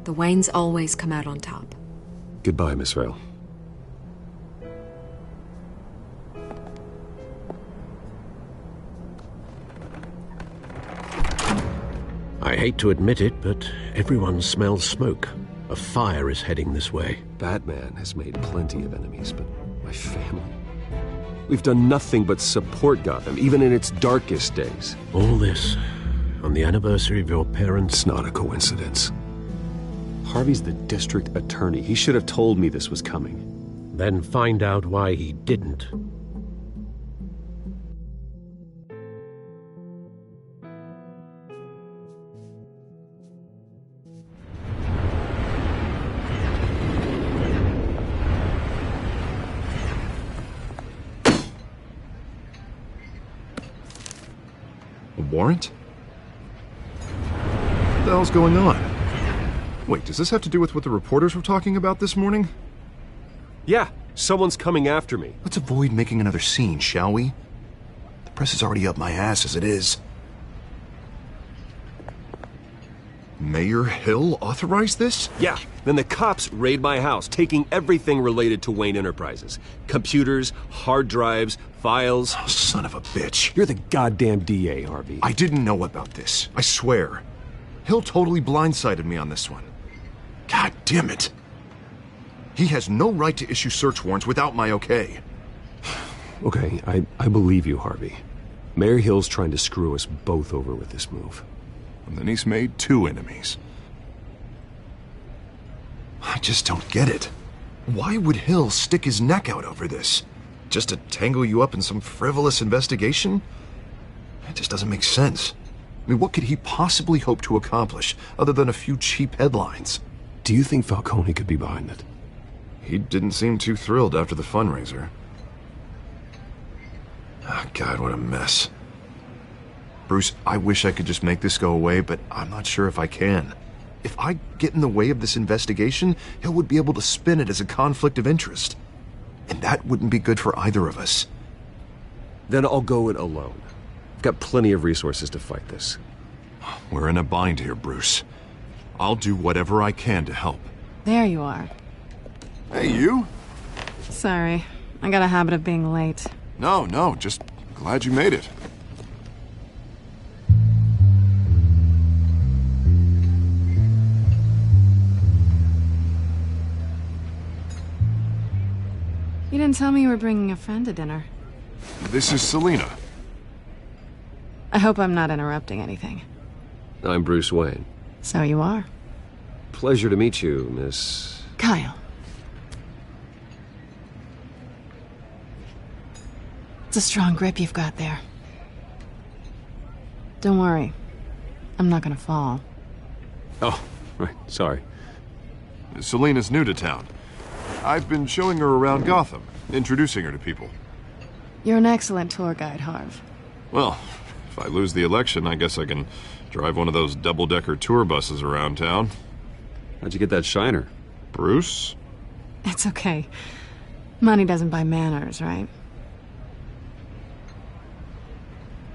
The Waynes always come out on top. Goodbye, Miss Vale. I hate to admit it, but everyone smells smoke. A fire is heading this way. Batman has made plenty of enemies, but my family... We've done nothing but support Gotham, even in its darkest days. All this on the anniversary of your parents'... It's not a coincidence. Harvey's the district attorney. He should have told me this was coming. Then find out why he didn't. A warrant? What the hell's going on? Wait, does this have to do with what the reporters were talking about this morning? Yeah, someone's coming after me. Let's avoid making another scene, shall we? The press is already up my ass as it is. Mayor Hill authorized this? Yeah, then the cops raid my house, taking everything related to Wayne Enterprises. Computers, hard drives, files. Oh, son of a bitch. You're the goddamn DA, Harvey. I didn't know about this. I swear. Hill totally blindsided me on this one. God damn it. He has no right to issue search warrants without my okay. Okay, I believe you, Harvey. Mayor Hill's trying to screw us both over with this move. And then he's made two enemies. I just don't get it. Why would Hill stick his neck out over this? Just to tangle you up in some frivolous investigation? It just doesn't make sense. I mean, what could he possibly hope to accomplish other than a few cheap headlines? Do you think Falcone could be behind it? He didn't seem too thrilled after the fundraiser. Oh, God, what a mess. Bruce, I wish I could just make this go away, but I'm not sure if I can. If I get in the way of this investigation, Hill would be able to spin it as a conflict of interest. And that wouldn't be good for either of us. Then I'll go it alone. I've got plenty of resources to fight this. We're in a bind here, Bruce. I'll do whatever I can to help. There you are. Hey, you? Sorry, I got a habit of being late. No, just glad you made it. You didn't tell me you were bringing a friend to dinner. This is Selina. I hope I'm not interrupting anything. I'm Bruce Wayne. So you are. Pleasure to meet you, Miss... Kyle. It's a strong grip you've got there. Don't worry. I'm not gonna fall. Oh, right, sorry. Selina's new to town. I've been showing her around Gotham, introducing her to people. You're an excellent tour guide, Harv. Well, if I lose the election, I guess I can drive one of those double-decker tour buses around town. How'd you get that shiner? Bruce? It's okay. Money doesn't buy manners, right?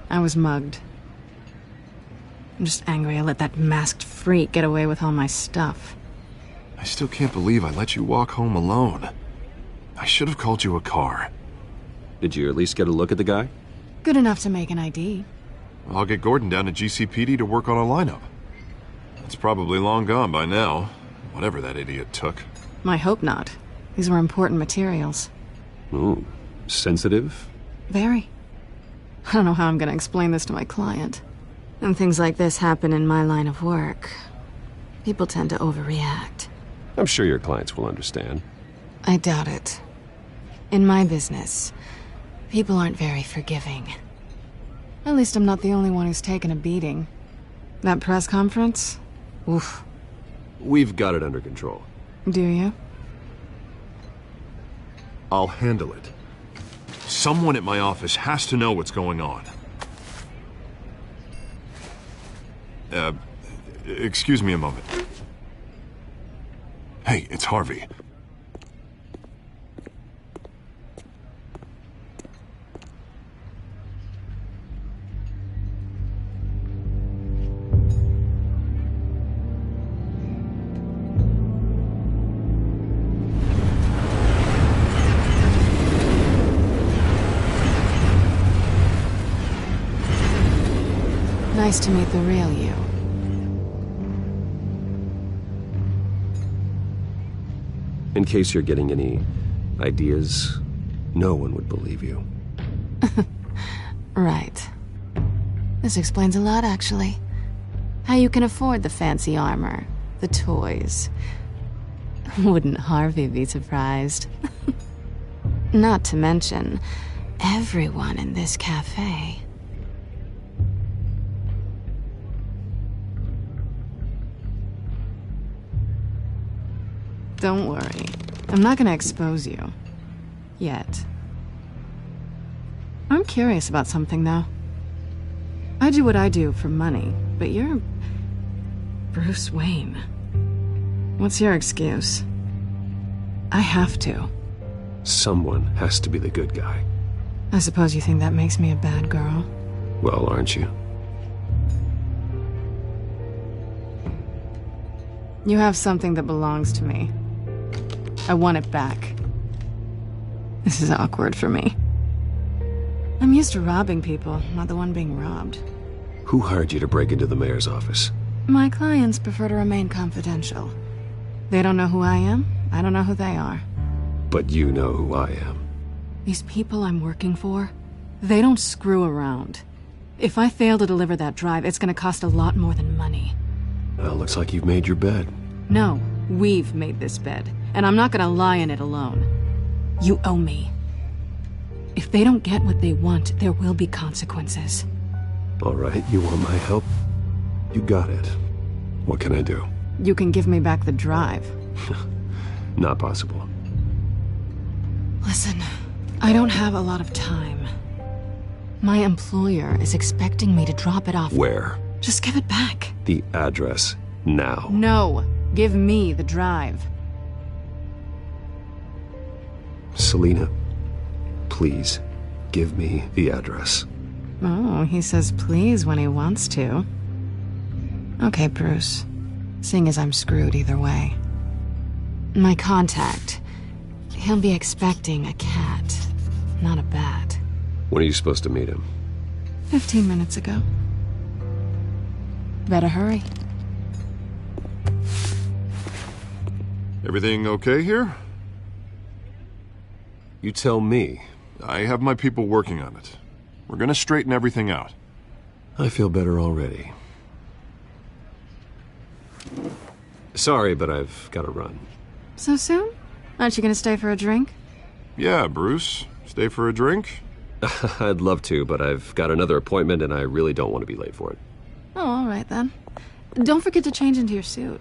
I was mugged. I'm just angry I let that masked freak get away with all my stuff. I still can't believe I let you walk home alone. I should have called you a car. Did you at least get a look at the guy? Good enough to make an ID. I'll get Gordon down to GCPD to work on a lineup. It's probably long gone by now, whatever that idiot took. I hope not. These were important materials. Ooh, sensitive? Very. I don't know how I'm gonna explain this to my client. And things like this happen in my line of work. People tend to overreact. I'm sure your clients will understand. I doubt it. In my business, people aren't very forgiving. At least I'm not the only one who's taken a beating. That press conference? Oof. We've got it under control. Do you? I'll handle it. Someone at my office has to know what's going on. Excuse me a moment. Hey, it's Harvey. Nice to meet the real you. In case you're getting any ideas, no one would believe you. Right. This explains a lot, actually. How you can afford the fancy armor, the toys. Wouldn't Harvey be surprised? Not to mention, everyone in this cafe. Don't worry. I'm not gonna expose you. Yet. I'm curious about something, though. I do what I do for money, but you're... Bruce Wayne. What's your excuse? I have to. Someone has to be the good guy. I suppose you think that makes me a bad girl? Well, aren't you? You have something that belongs to me. I want it back. This is awkward for me. I'm used to robbing people, not the one being robbed. Who hired you to break into the mayor's office? My clients prefer to remain confidential. They don't know who I am, I don't know who they are. But you know who I am. These people I'm working for, they don't screw around. If I fail to deliver that drive, it's gonna cost a lot more than money. Well, looks like you've made your bed. No, we've made this bed, and I'm not gonna lie in it alone. You owe me. If they don't get what they want, there will be consequences. All right, you want my help? You got it. What can I do? You can give me back the drive. Not possible. Listen, I don't have a lot of time. My employer is expecting me to drop it off. Where? Just give it back. The address, now. No, give me the drive. Selina, please, give me the address. Oh, he says please when he wants to. Okay, Bruce. Seeing as I'm screwed either way. My contact, he'll be expecting a cat, not a bat. When are you supposed to meet him? 15 minutes ago. Better hurry. Everything okay here? You tell me. I have my people working on it. We're gonna straighten everything out. I feel better already. Sorry, but I've got to run. So soon? Aren't you gonna stay for a drink? Yeah, Bruce. Stay for a drink? I'd love to, but I've got another appointment and I really don't want to be late for it. Oh, all right then. Don't forget to change into your suit.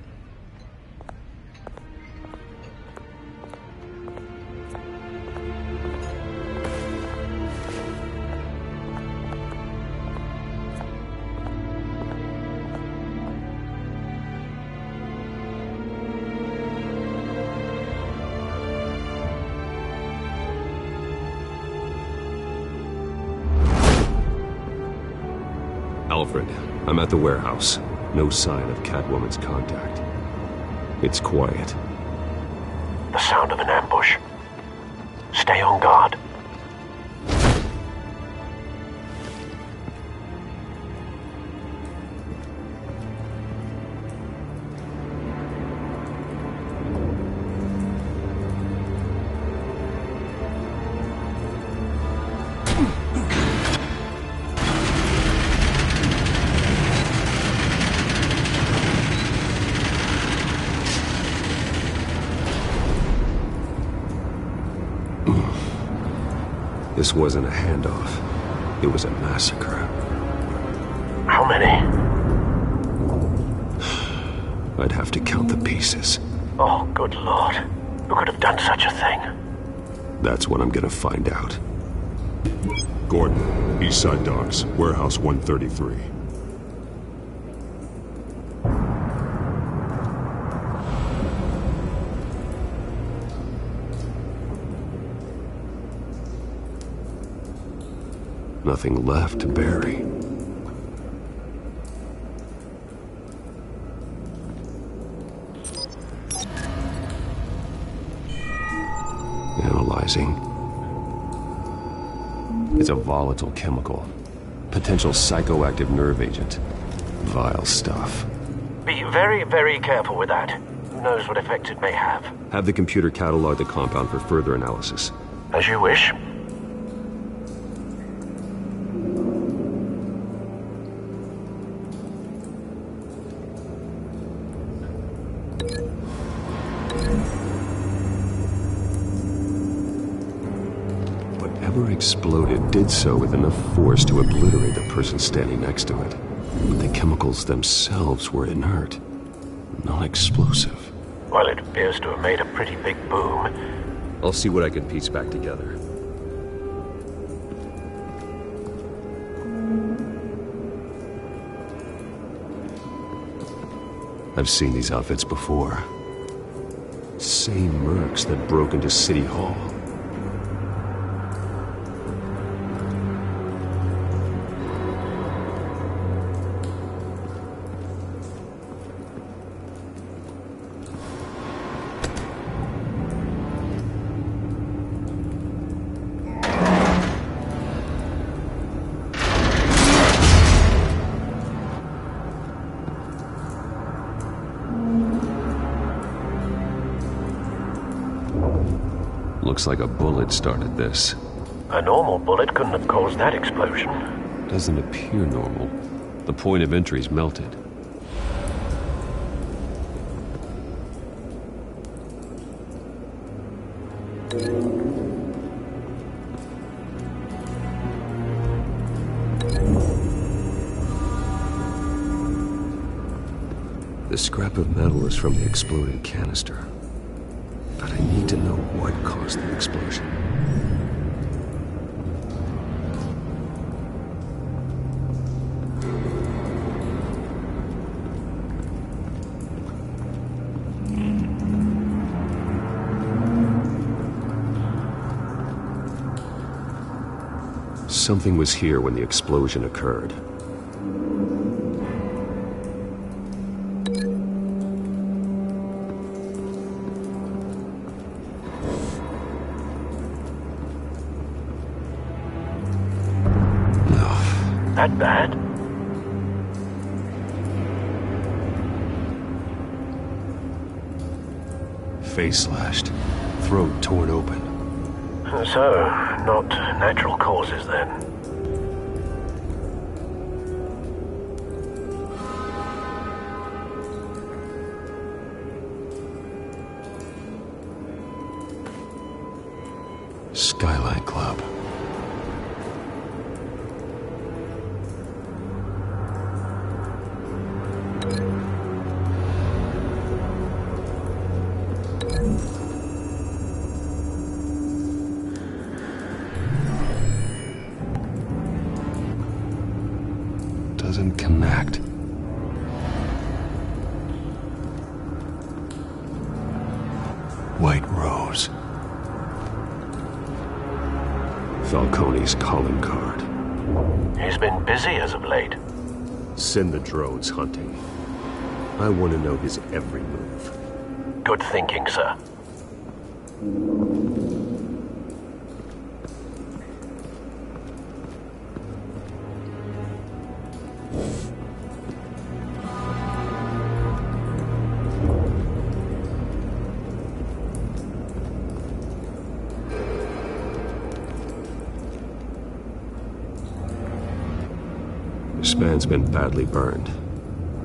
Alfred, I'm at the warehouse. No sign of Catwoman's contact. It's quiet. The sound of an ambush. Stay on guard. This wasn't a handoff. It was a massacre. How many? I'd have to count the pieces. Oh, good Lord. Who could have done such a thing? That's what I'm gonna find out. Gordon, Eastside Docks, Warehouse 133. Nothing left to bury. Analyzing. It's a volatile chemical. Potential psychoactive nerve agent. Vile stuff. Be very, very careful with that. Who knows what effect it may have. Have the computer catalog the compound for further analysis. As you wish. Whatever exploded did so with enough force to obliterate the person standing next to it. But the chemicals themselves were inert, non-explosive. Well, it appears to have made a pretty big boom. I'll see what I can piece back together. I've seen these outfits before. Same mercs that broke into City Hall. Looks like a bullet started this. A normal bullet couldn't have caused that explosion. Doesn't appear normal. The point of entry's melted. The scrap of metal is from the exploded canister. But I need to know what caused the explosion. Something was here when the explosion occurred. That bad? Face slashed, throat torn open. So, not natural causes then. Skyline Club. Doesn't connect. White Rose. Falcone's calling card. He's been busy as of late. Send the drones hunting. I want to know his every move. Good thinking, sir. This man's been badly burned,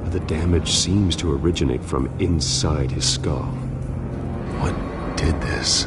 but the damage seems to originate from inside his skull. What did this?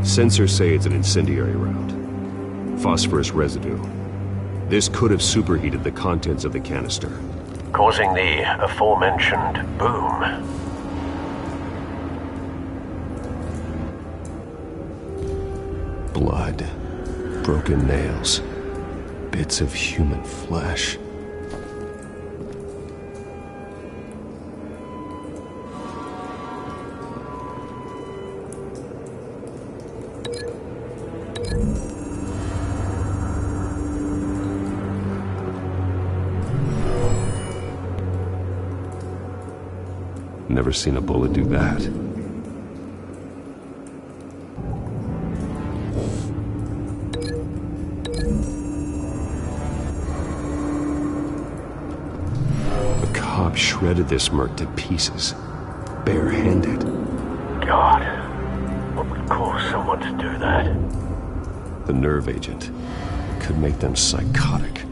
Sensors say it's an incendiary round. Phosphorus residue. This could have superheated the contents of the canister, causing the aforementioned boom. Blood, broken nails, bits of human flesh. Never seen a bullet do that. The cop shredded this merc to pieces, bare-handed. God, what would cause someone to do that? The nerve agent could make them psychotic.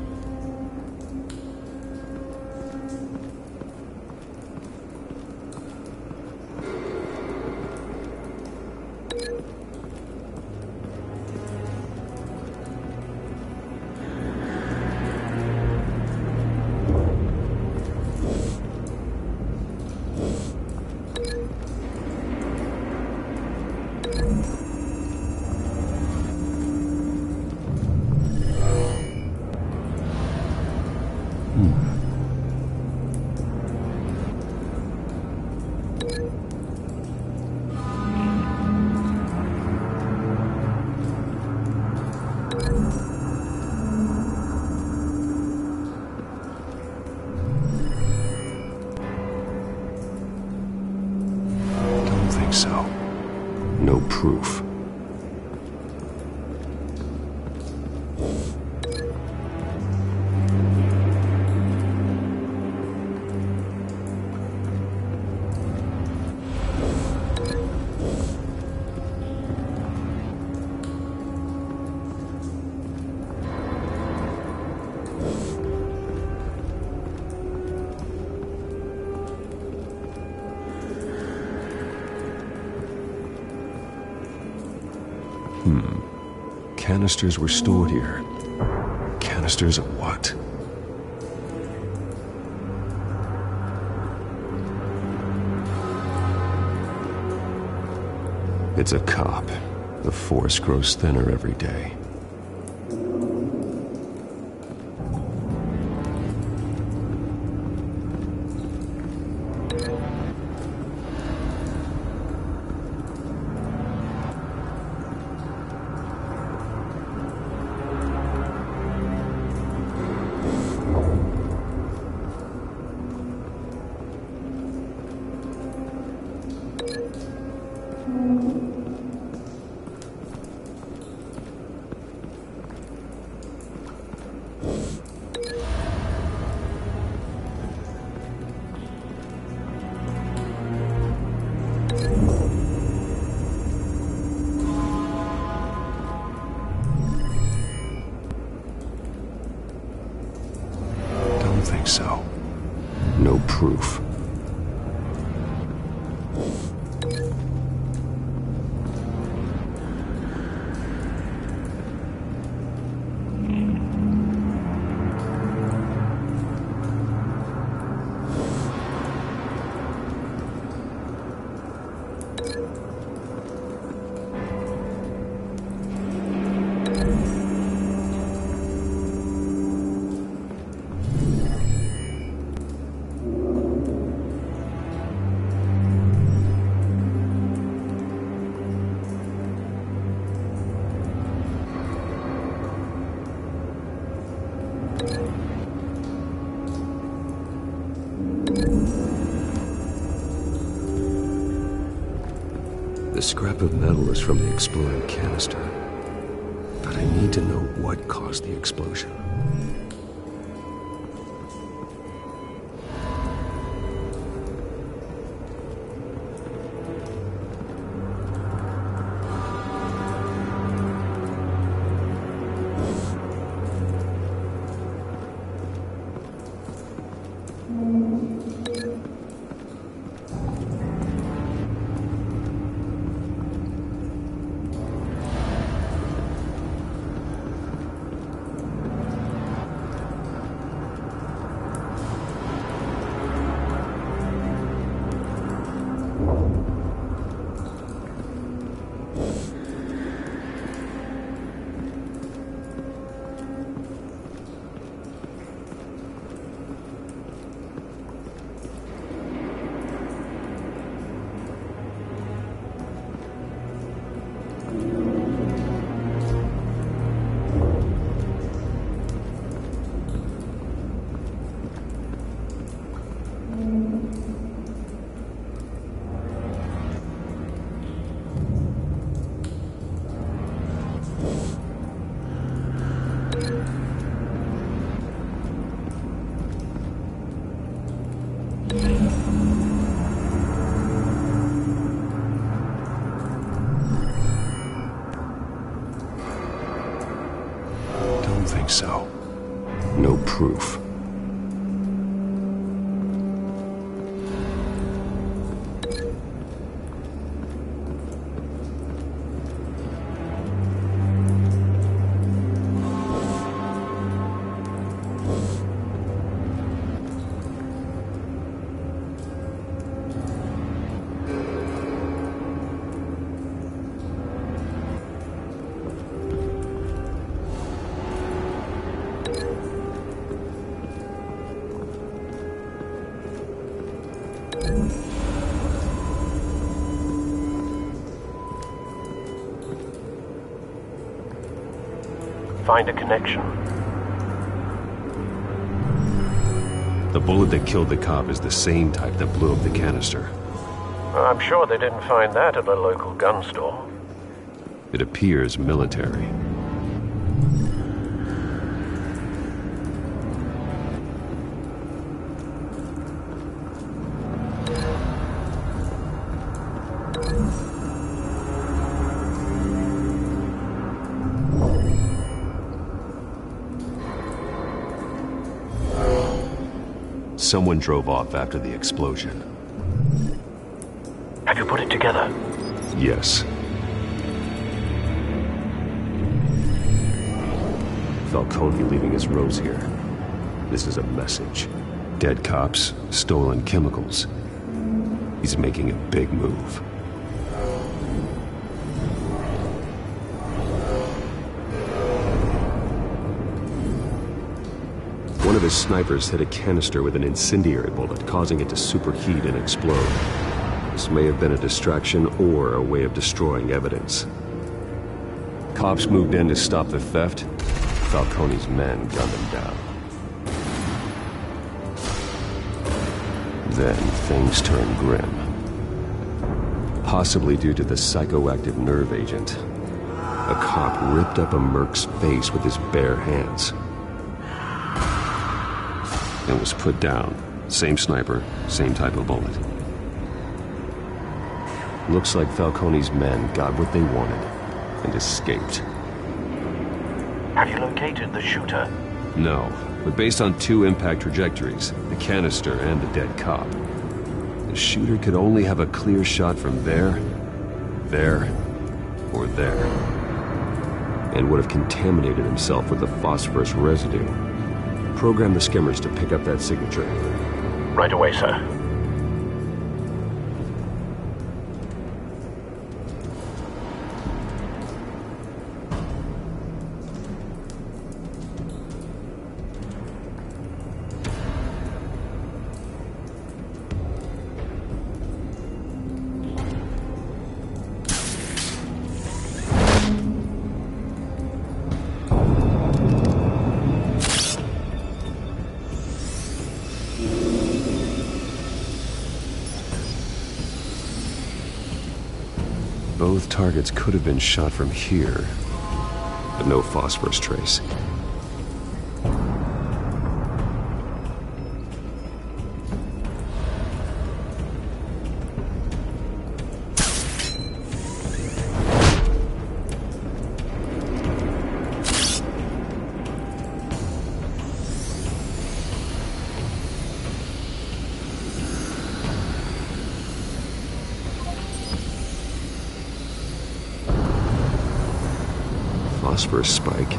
So, no proof. Canisters were stored here. Canisters of what? It's a cop. The force grows thinner every day. think so. No proof. The scrap of metal is from the exploding canister. But I need to know what caused the explosion. Don't think so. No proof. Find a connection. The bullet that killed the cop is the same type that blew up the canister. I'm sure they didn't find that at a local gun store. It appears military. Someone drove off after the explosion. Have you put it together? Yes. Falcone leaving his rose here. This is a message. Dead cops, stolen chemicals. He's making a big move. One of his snipers hit a canister with an incendiary bullet, causing it to superheat and explode. This may have been a distraction or a way of destroying evidence. Cops moved in to stop the theft. Falcone's men gunned him down. Then things turned grim. Possibly due to the psychoactive nerve agent. A cop ripped up a merc's face with his bare hands. And was put down. Same sniper, same type of bullet. Looks like Falcone's men got what they wanted and escaped. Have you located the shooter? No, but based on 2 impact trajectories, the canister and the dead cop, the shooter could only have a clear shot from there, or there. And would have contaminated himself with the phosphorus residue. Program the skimmers to pick up that signature. Right away, sir. Both targets could have been shot from here, but no phosphorus trace. Phosphorus spike.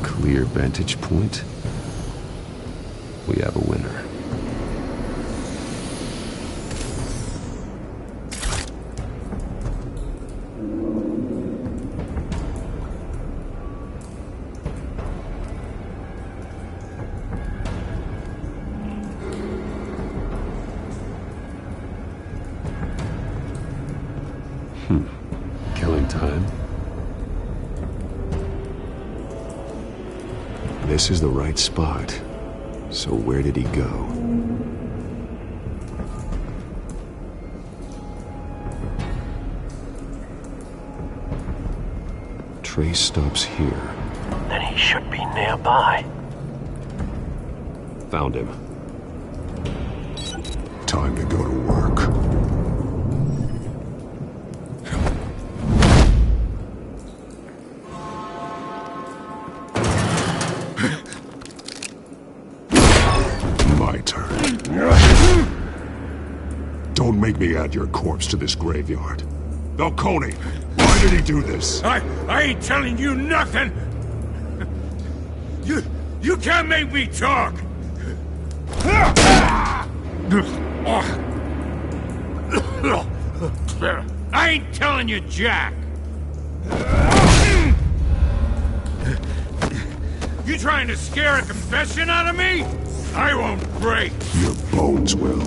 Clear vantage point. We have a winner. Killing time. This is the right spot. So where did he go? Trace stops here. Then he should be nearby. Found him. Time to go to work. Don't make me add your corpse to this graveyard. Falcone, why did he do this? I ain't telling you nothing! You can't make me talk! I ain't telling you jack! You trying to scare a confession out of me? I won't break! Your bones will.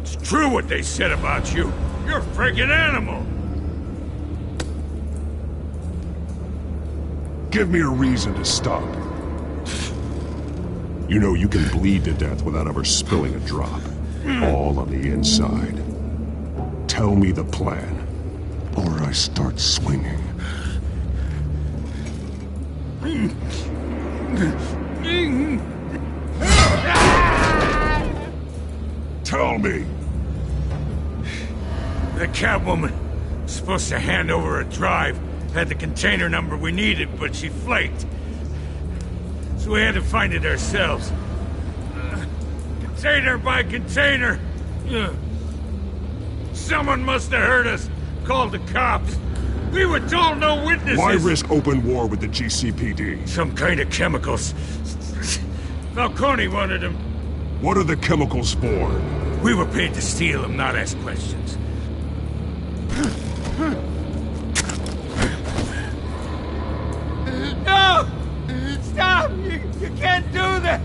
It's true what they said about you. You're a friggin' animal. Give me a reason to stop. You know you can bleed to death without ever spilling a drop. All on the inside. Tell me the plan, or I start swinging. Tell me! The Catwoman was supposed to hand over a drive. Had the container number we needed, but she flaked. So we had to find it ourselves. Container by container. Someone must have heard us. Called the cops. We were told no witnesses. Why risk open war with the GCPD? Some kind of chemicals. Falcone wanted them. What are the chemicals for? We were paid to steal them, not ask questions. No! Stop! You can't do that!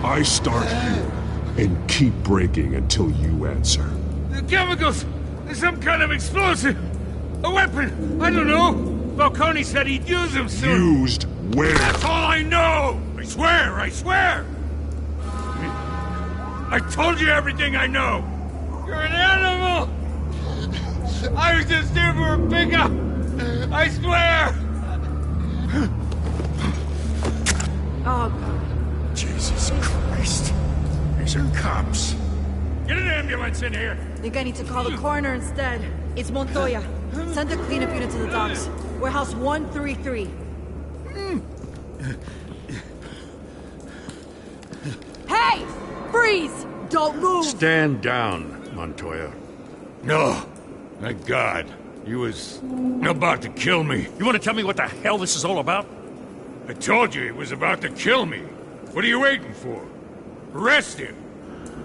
I start here and keep breaking until you answer. The chemicals! Some kind of explosive! A weapon! I don't know! Falcone said he'd use them soon! Used where? That's all I know! I swear! I swear! I told you everything I know! You're an animal! I was just here for a pickup! I swear! cops. Get an ambulance in here! Think I need to call the coroner instead. It's Montoya. Send a cleanup unit to the docks. Warehouse 133. Hey! Freeze! Don't move! Stand down, Montoya. No. Thank God. He was about to kill me. You want to tell me what the hell this is all about? I told you he was about to kill me. What are you waiting for? Arrest him!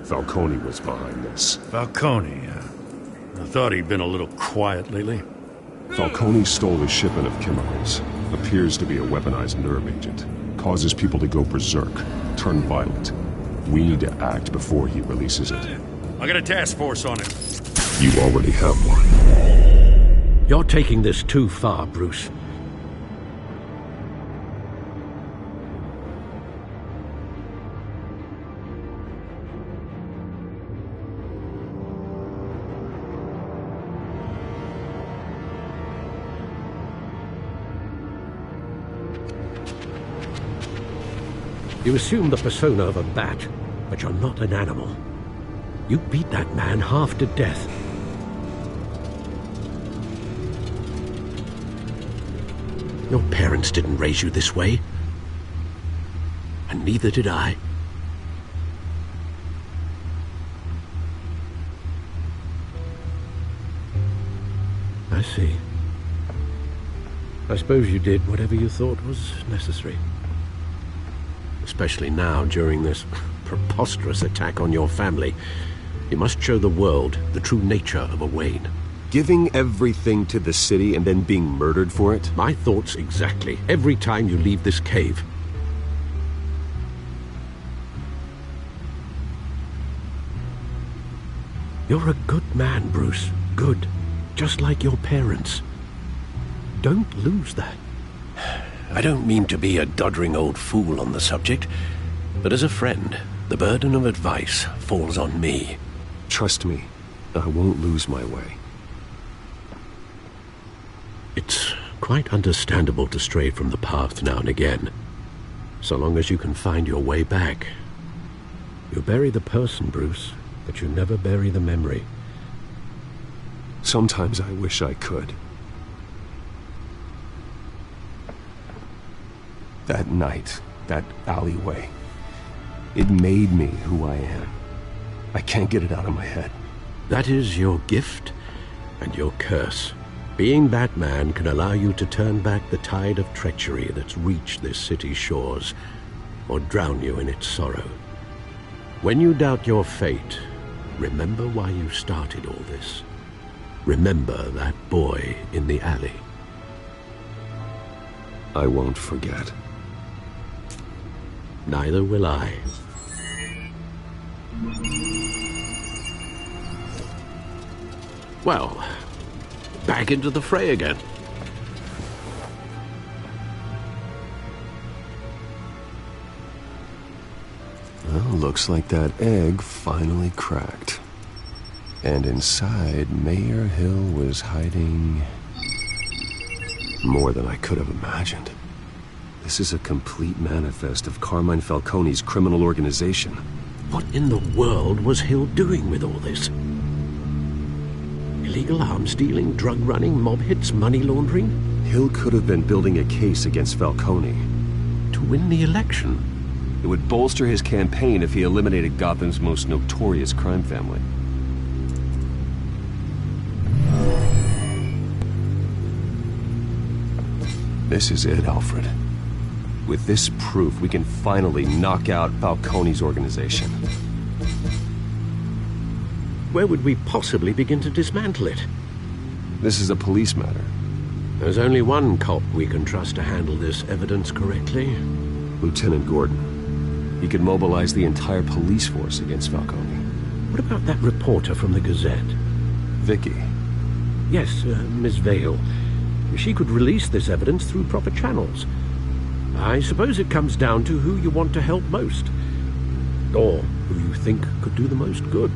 Falcone was behind this. Falcone, I thought he'd been a little quiet lately. Falcone stole a shipment of chemicals. Appears to be a weaponized nerve agent. Causes people to go berserk, turn violent. We need to act before he releases it. I got a task force on it. You already have one. You're taking this too far, Bruce. You assume the persona of a bat, but you're not an animal. You beat that man half to death. Your parents didn't raise you this way. And neither did I. I see. I suppose you did whatever you thought was necessary. Especially now, during this preposterous attack on your family. You must show the world the true nature of a Wayne. Giving everything to the city and then being murdered for it? My thoughts exactly. Every time you leave this cave. You're a good man, Bruce. Good. Just like your parents. Don't lose that. I don't mean to be a doddering old fool on the subject, but as a friend, the burden of advice falls on me. Trust me, I won't lose my way. It's quite understandable to stray from the path now and again, so long as you can find your way back. You bury the person, Bruce, but you never bury the memory. Sometimes I wish I could. That night, that alleyway, it made me who I am. I can't get it out of my head. That is your gift and your curse. Being Batman can allow you to turn back the tide of treachery that's reached this city's shores, or drown you in its sorrow. When you doubt your fate, remember why you started all this. Remember that boy in the alley. I won't forget. Neither will I. Well, back into the fray again. Well, looks like that egg finally cracked. And inside, Mayor Hill was hiding more than I could have imagined. This is a complete manifest of Carmine Falcone's criminal organization. What in the world was Hill doing with all this? Illegal arms dealing, drug running, mob hits, money laundering? Hill could have been building a case against Falcone. To win the election? It would bolster his campaign if he eliminated Gotham's most notorious crime family. This is it, Alfred. With this proof, we can finally knock out Falcone's organization. Where would we possibly begin to dismantle it? This is a police matter. There's only one cop we can trust to handle this evidence correctly. Lieutenant Gordon. He could mobilize the entire police force against Falcone. What about that reporter from the Gazette? Vicky. Yes, Miss Vale. She could release this evidence through proper channels. I suppose it comes down to who you want to help most. Or who you think could do the most good.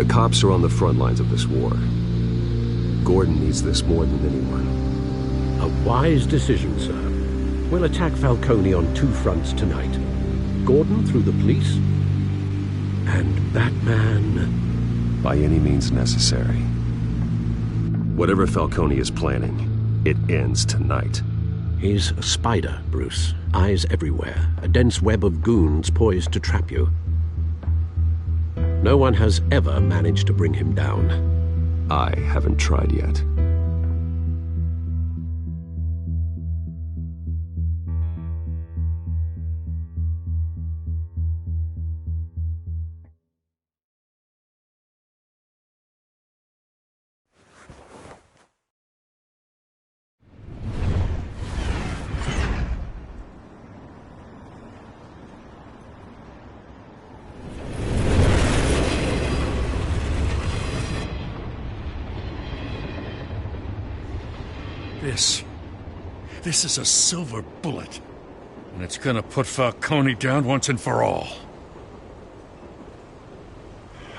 The cops are on the front lines of this war. Gordon needs this more than anyone. A wise decision, sir. We'll attack Falcone on two fronts tonight. Gordon through the police, and Batman... by any means necessary. Whatever Falcone is planning, it ends tonight. He's a spider, Bruce. Eyes everywhere. A dense web of goons poised to trap you. No one has ever managed to bring him down. I haven't tried yet. This is a silver bullet. And it's gonna put Falcone down once and for all.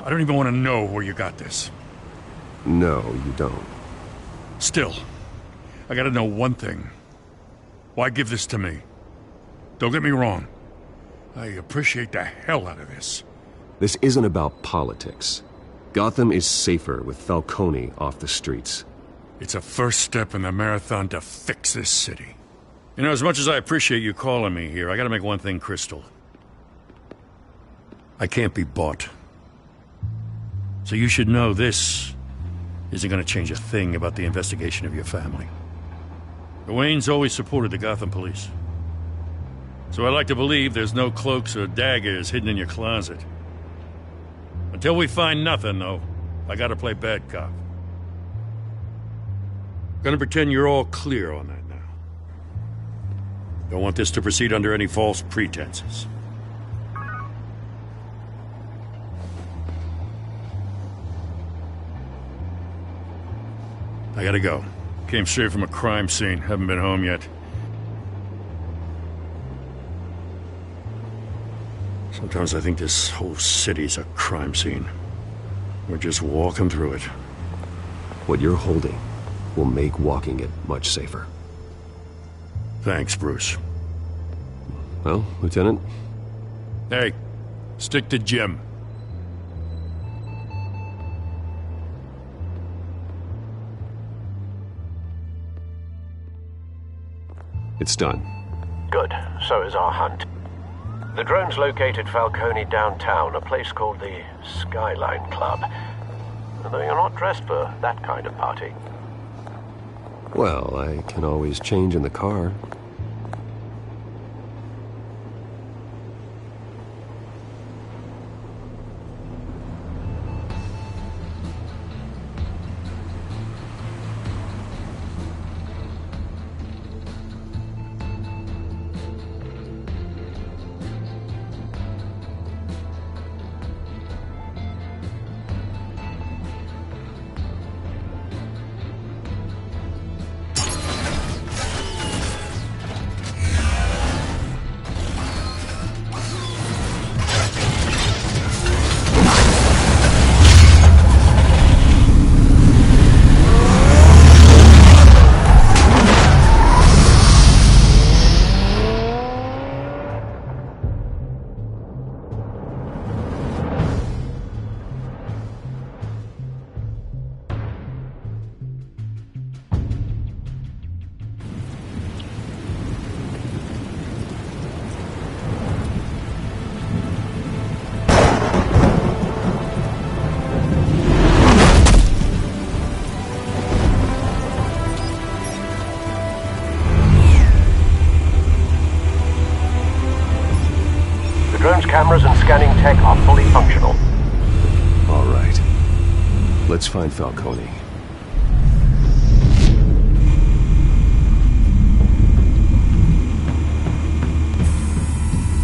I don't even want to know where you got this. No, you don't. Still, I gotta know one thing. Why give this to me? Don't get me wrong. I appreciate the hell out of this. This isn't about politics. Gotham is safer with Falcone off the streets. It's a first step in the marathon to fix this city. You know, as much as I appreciate you calling me here, I gotta make one thing crystal. I can't be bought. So you should know this isn't gonna change a thing about the investigation of your family. The Waynes always supported the Gotham police. So I like to believe there's no cloaks or daggers hidden in your closet. Until we find nothing, though, I gotta play bad cop. Gonna pretend you're all clear on that now. Don't want this to proceed under any false pretenses. I gotta go. Came straight from a crime scene. Haven't been home yet. Sometimes I think this whole city's a crime scene. We're just walking through it. What you're holding will make walking it much safer. Thanks, Bruce. Well, Lieutenant? Hey, stick to Jim. It's done. Good. So is our hunt. The drones located Falcone downtown, a place called the Skyline Club. Although you're not dressed for that kind of party. Well, I can always change in the car. Cameras and scanning tech are fully functional. All right. Let's find Falcone.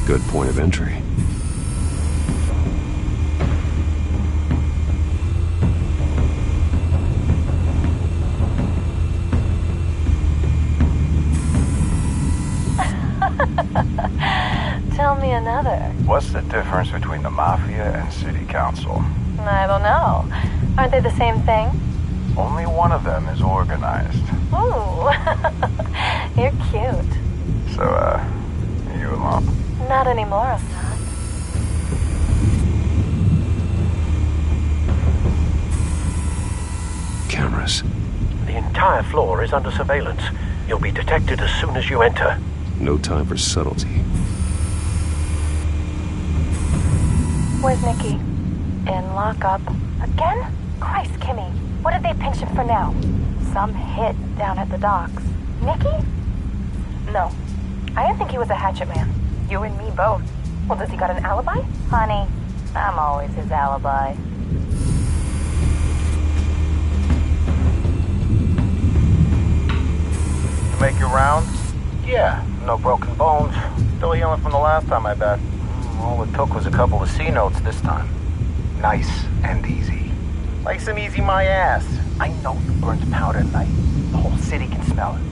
Good point of entry. Tell me another. What's the difference between the Mafia and City Council? I don't know. Aren't they the same thing? Only one of them is organized. Ooh. You're cute. So, are you a mom? Not anymore, Assad. Cameras. The entire floor is under surveillance. You'll be detected as soon as you enter. No time for subtlety. Where's Nikki? In lockup. Again? Christ, Kimmy. What did they pinch him for now? Some hit down at the docks. Nikki? No. I didn't think he was a hatchet man. You and me both. Well, does he got an alibi? Honey, I'm always his alibi. Make your rounds? Yeah, no broken bones. Still healing from the last time, I bet. All it took was a couple of C notes this time. Nice and easy. Nice and easy my ass. I know you burned powder at night. The whole city can smell it.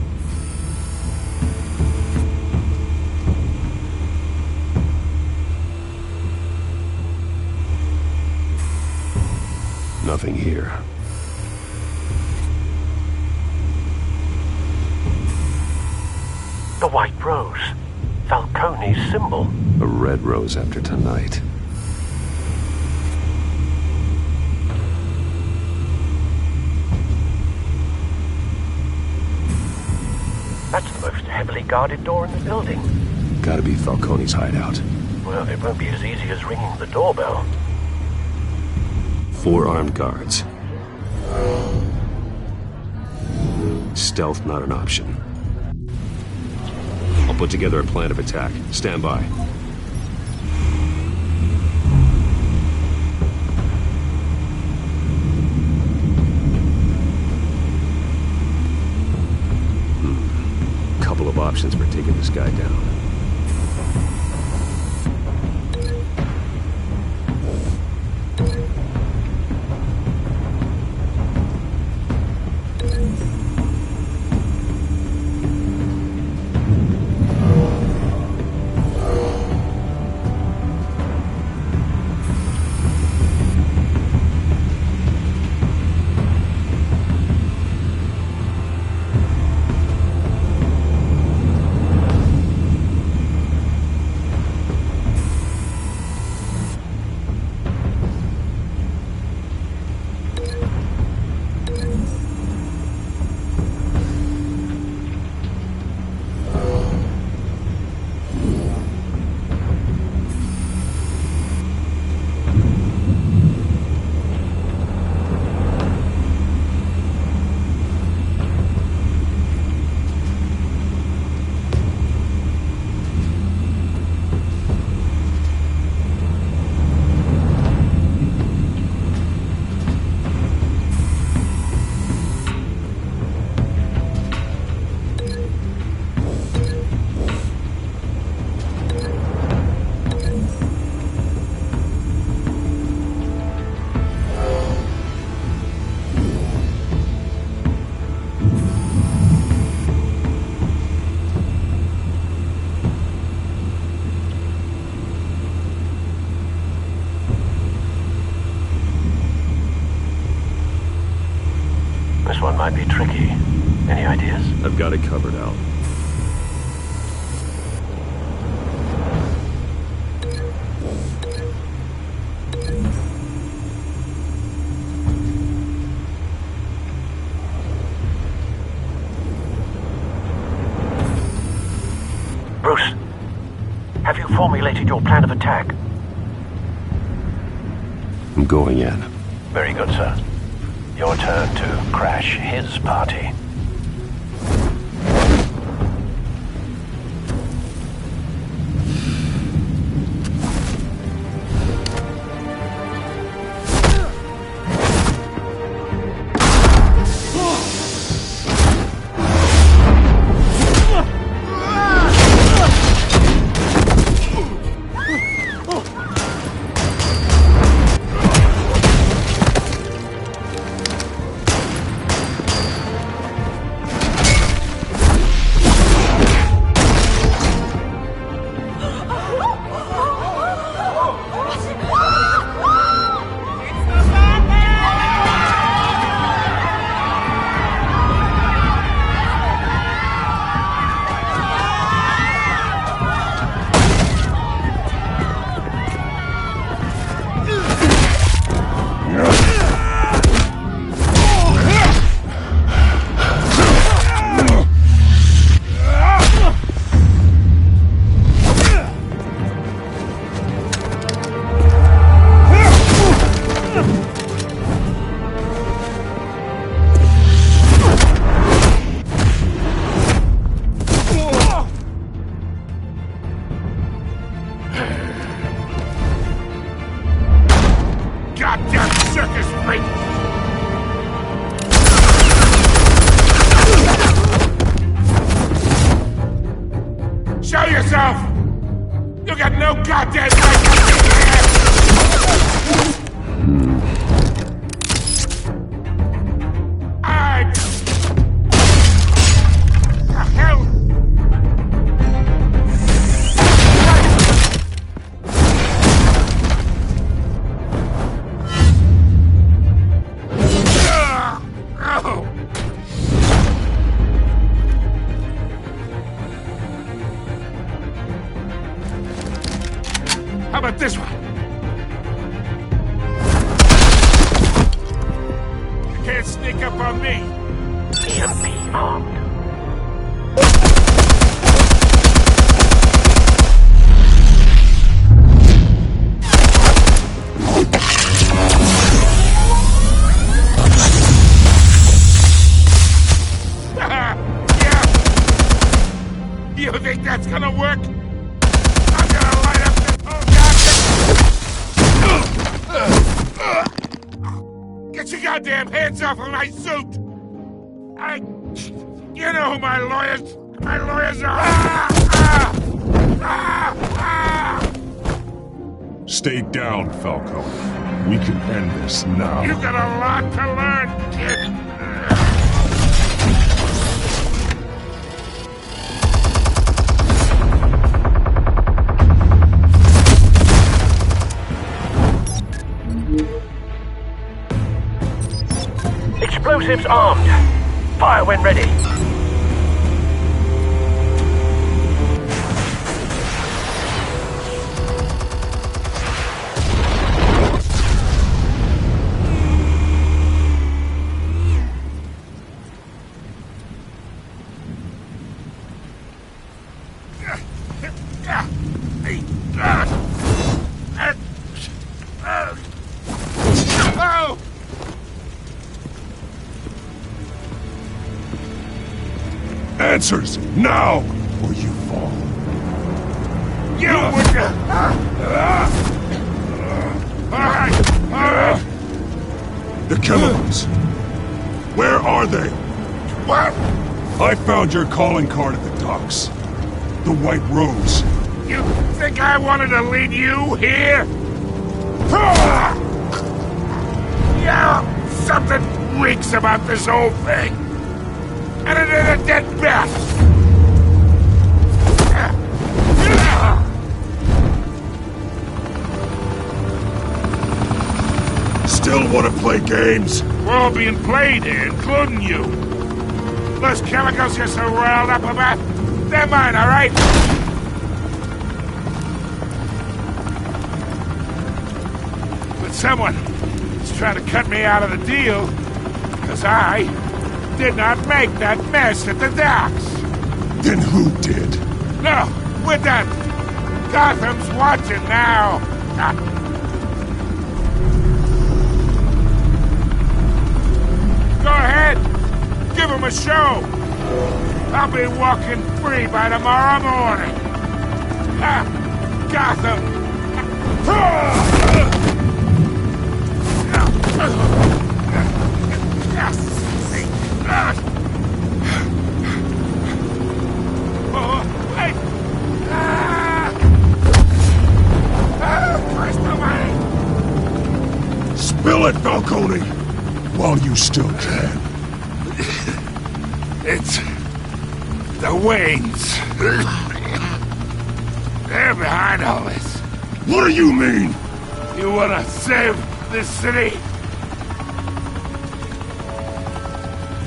Nothing here. The white rose. Falcone's symbol. A red rose after tonight. That's the most heavily guarded door in the building. Gotta be Falcone's hideout. Well, it won't be as easy as ringing the doorbell. 4 armed guards. Stealth not an option. I'll put together a plan of attack. Stand by. Couple of options for taking this guy down. This one might be tricky. Any ideas? I've got it covered, Al. Bruce, have you formulated your plan of attack? I'm going in. Very good, sir. Your turn to crash his party. goddamn right! I... The hell? How about this one? You can't sneak up on me. EMP armed. Yeah. You think that's gonna work? I'm gonna light up this whole goddamn... Get your goddamn hands off of my suit! You know who my lawyers are! Stay down, Falcone. We can end this now. You got a lot to learn, kid! Explosives armed. Fire when ready. Oh! Answers, now, or you fall. You would... Alright! The chemicals. Where are they? What? I found your calling card at the docks. The White Rose. You think I wanted to lead you here? Yeah, something reeks about this whole thing. And it is a dead bat. Still want to play games? We're all being played here, including you. Those chemicals you're so riled up about, they're mine, all right? But someone is trying to cut me out of the deal, because I did not make that mess at the docks. Then who did? No, we're done. Gotham's watching now. Go ahead. Give him a show. I'll be walking free by tomorrow morning. Gotham. Spill it, Falcone! While you still can. It's... the Waynes. They're behind all this. What do you mean? You wanna save this city?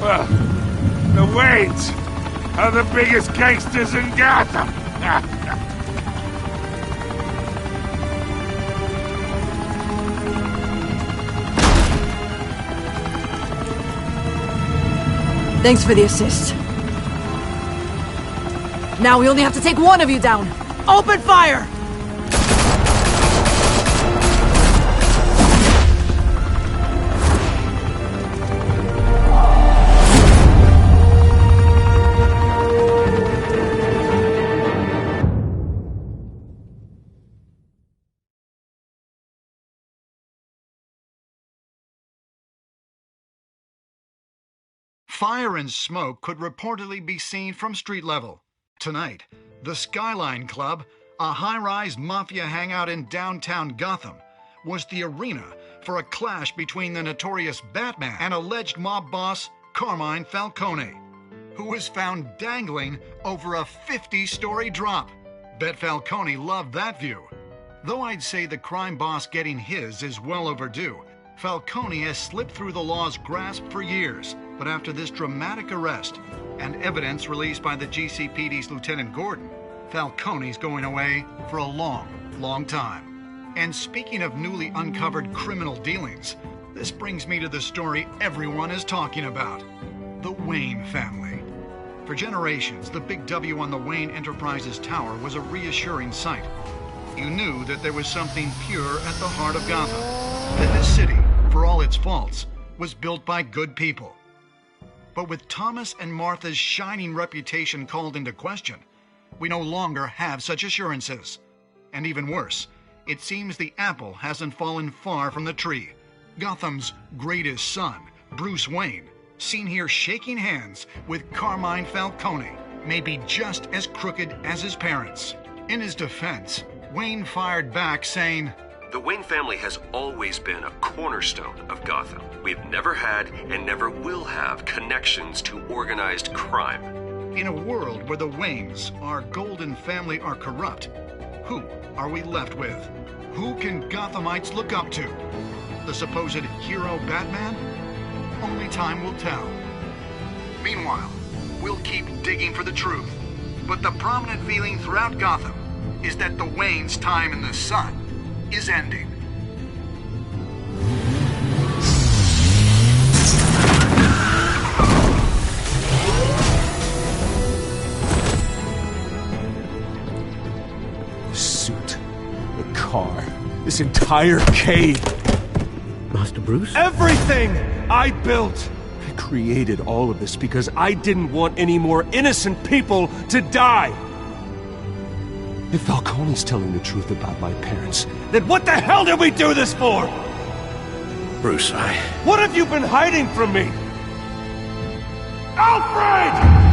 Well, the Waynes are the biggest gangsters in Gotham. Thanks for the assist. Now we only have to take one of you down. Open fire! Fire and smoke could reportedly be seen from street level. Tonight, the Skyline Club, a high-rise mafia hangout in downtown Gotham, was the arena for a clash between the notorious Batman and alleged mob boss Carmine Falcone, who was found dangling over a 50-story drop. Bet Falcone loved that view. Though I'd say the crime boss getting his is well overdue, Falcone has slipped through the law's grasp for years. But after this dramatic arrest and evidence released by the GCPD's Lieutenant Gordon, Falcone's going away for a long, long time. And speaking of newly uncovered criminal dealings, this brings me to the story everyone is talking about: the Wayne family. For generations, the big W on the Wayne Enterprises Tower was a reassuring sight. You knew that there was something pure at the heart of Gotham, that this city, for all its faults, was built by good people. But with Thomas and Martha's shining reputation called into question, we no longer have such assurances. And even worse, it seems the apple hasn't fallen far from the tree. Gotham's greatest son, Bruce Wayne, seen here shaking hands with Carmine Falcone, may be just as crooked as his parents. In his defense, Wayne fired back saying, "The Wayne family has always been a cornerstone of Gotham. We've never had and never will have connections to organized crime." In a world where the Waynes, our golden family, are corrupt, who are we left with? Who can Gothamites look up to? The supposed hero Batman? Only time will tell. Meanwhile, we'll keep digging for the truth. But the prominent feeling throughout Gotham is that the Waynes' time in the sun is ending. The suit, the car, this entire cave. Master Bruce? Everything I built! I created all of this because I didn't want any more innocent people to die! If Falcone's telling the truth about my parents, then what the hell did we do this for? Bruce, What have you been hiding from me? Alfred!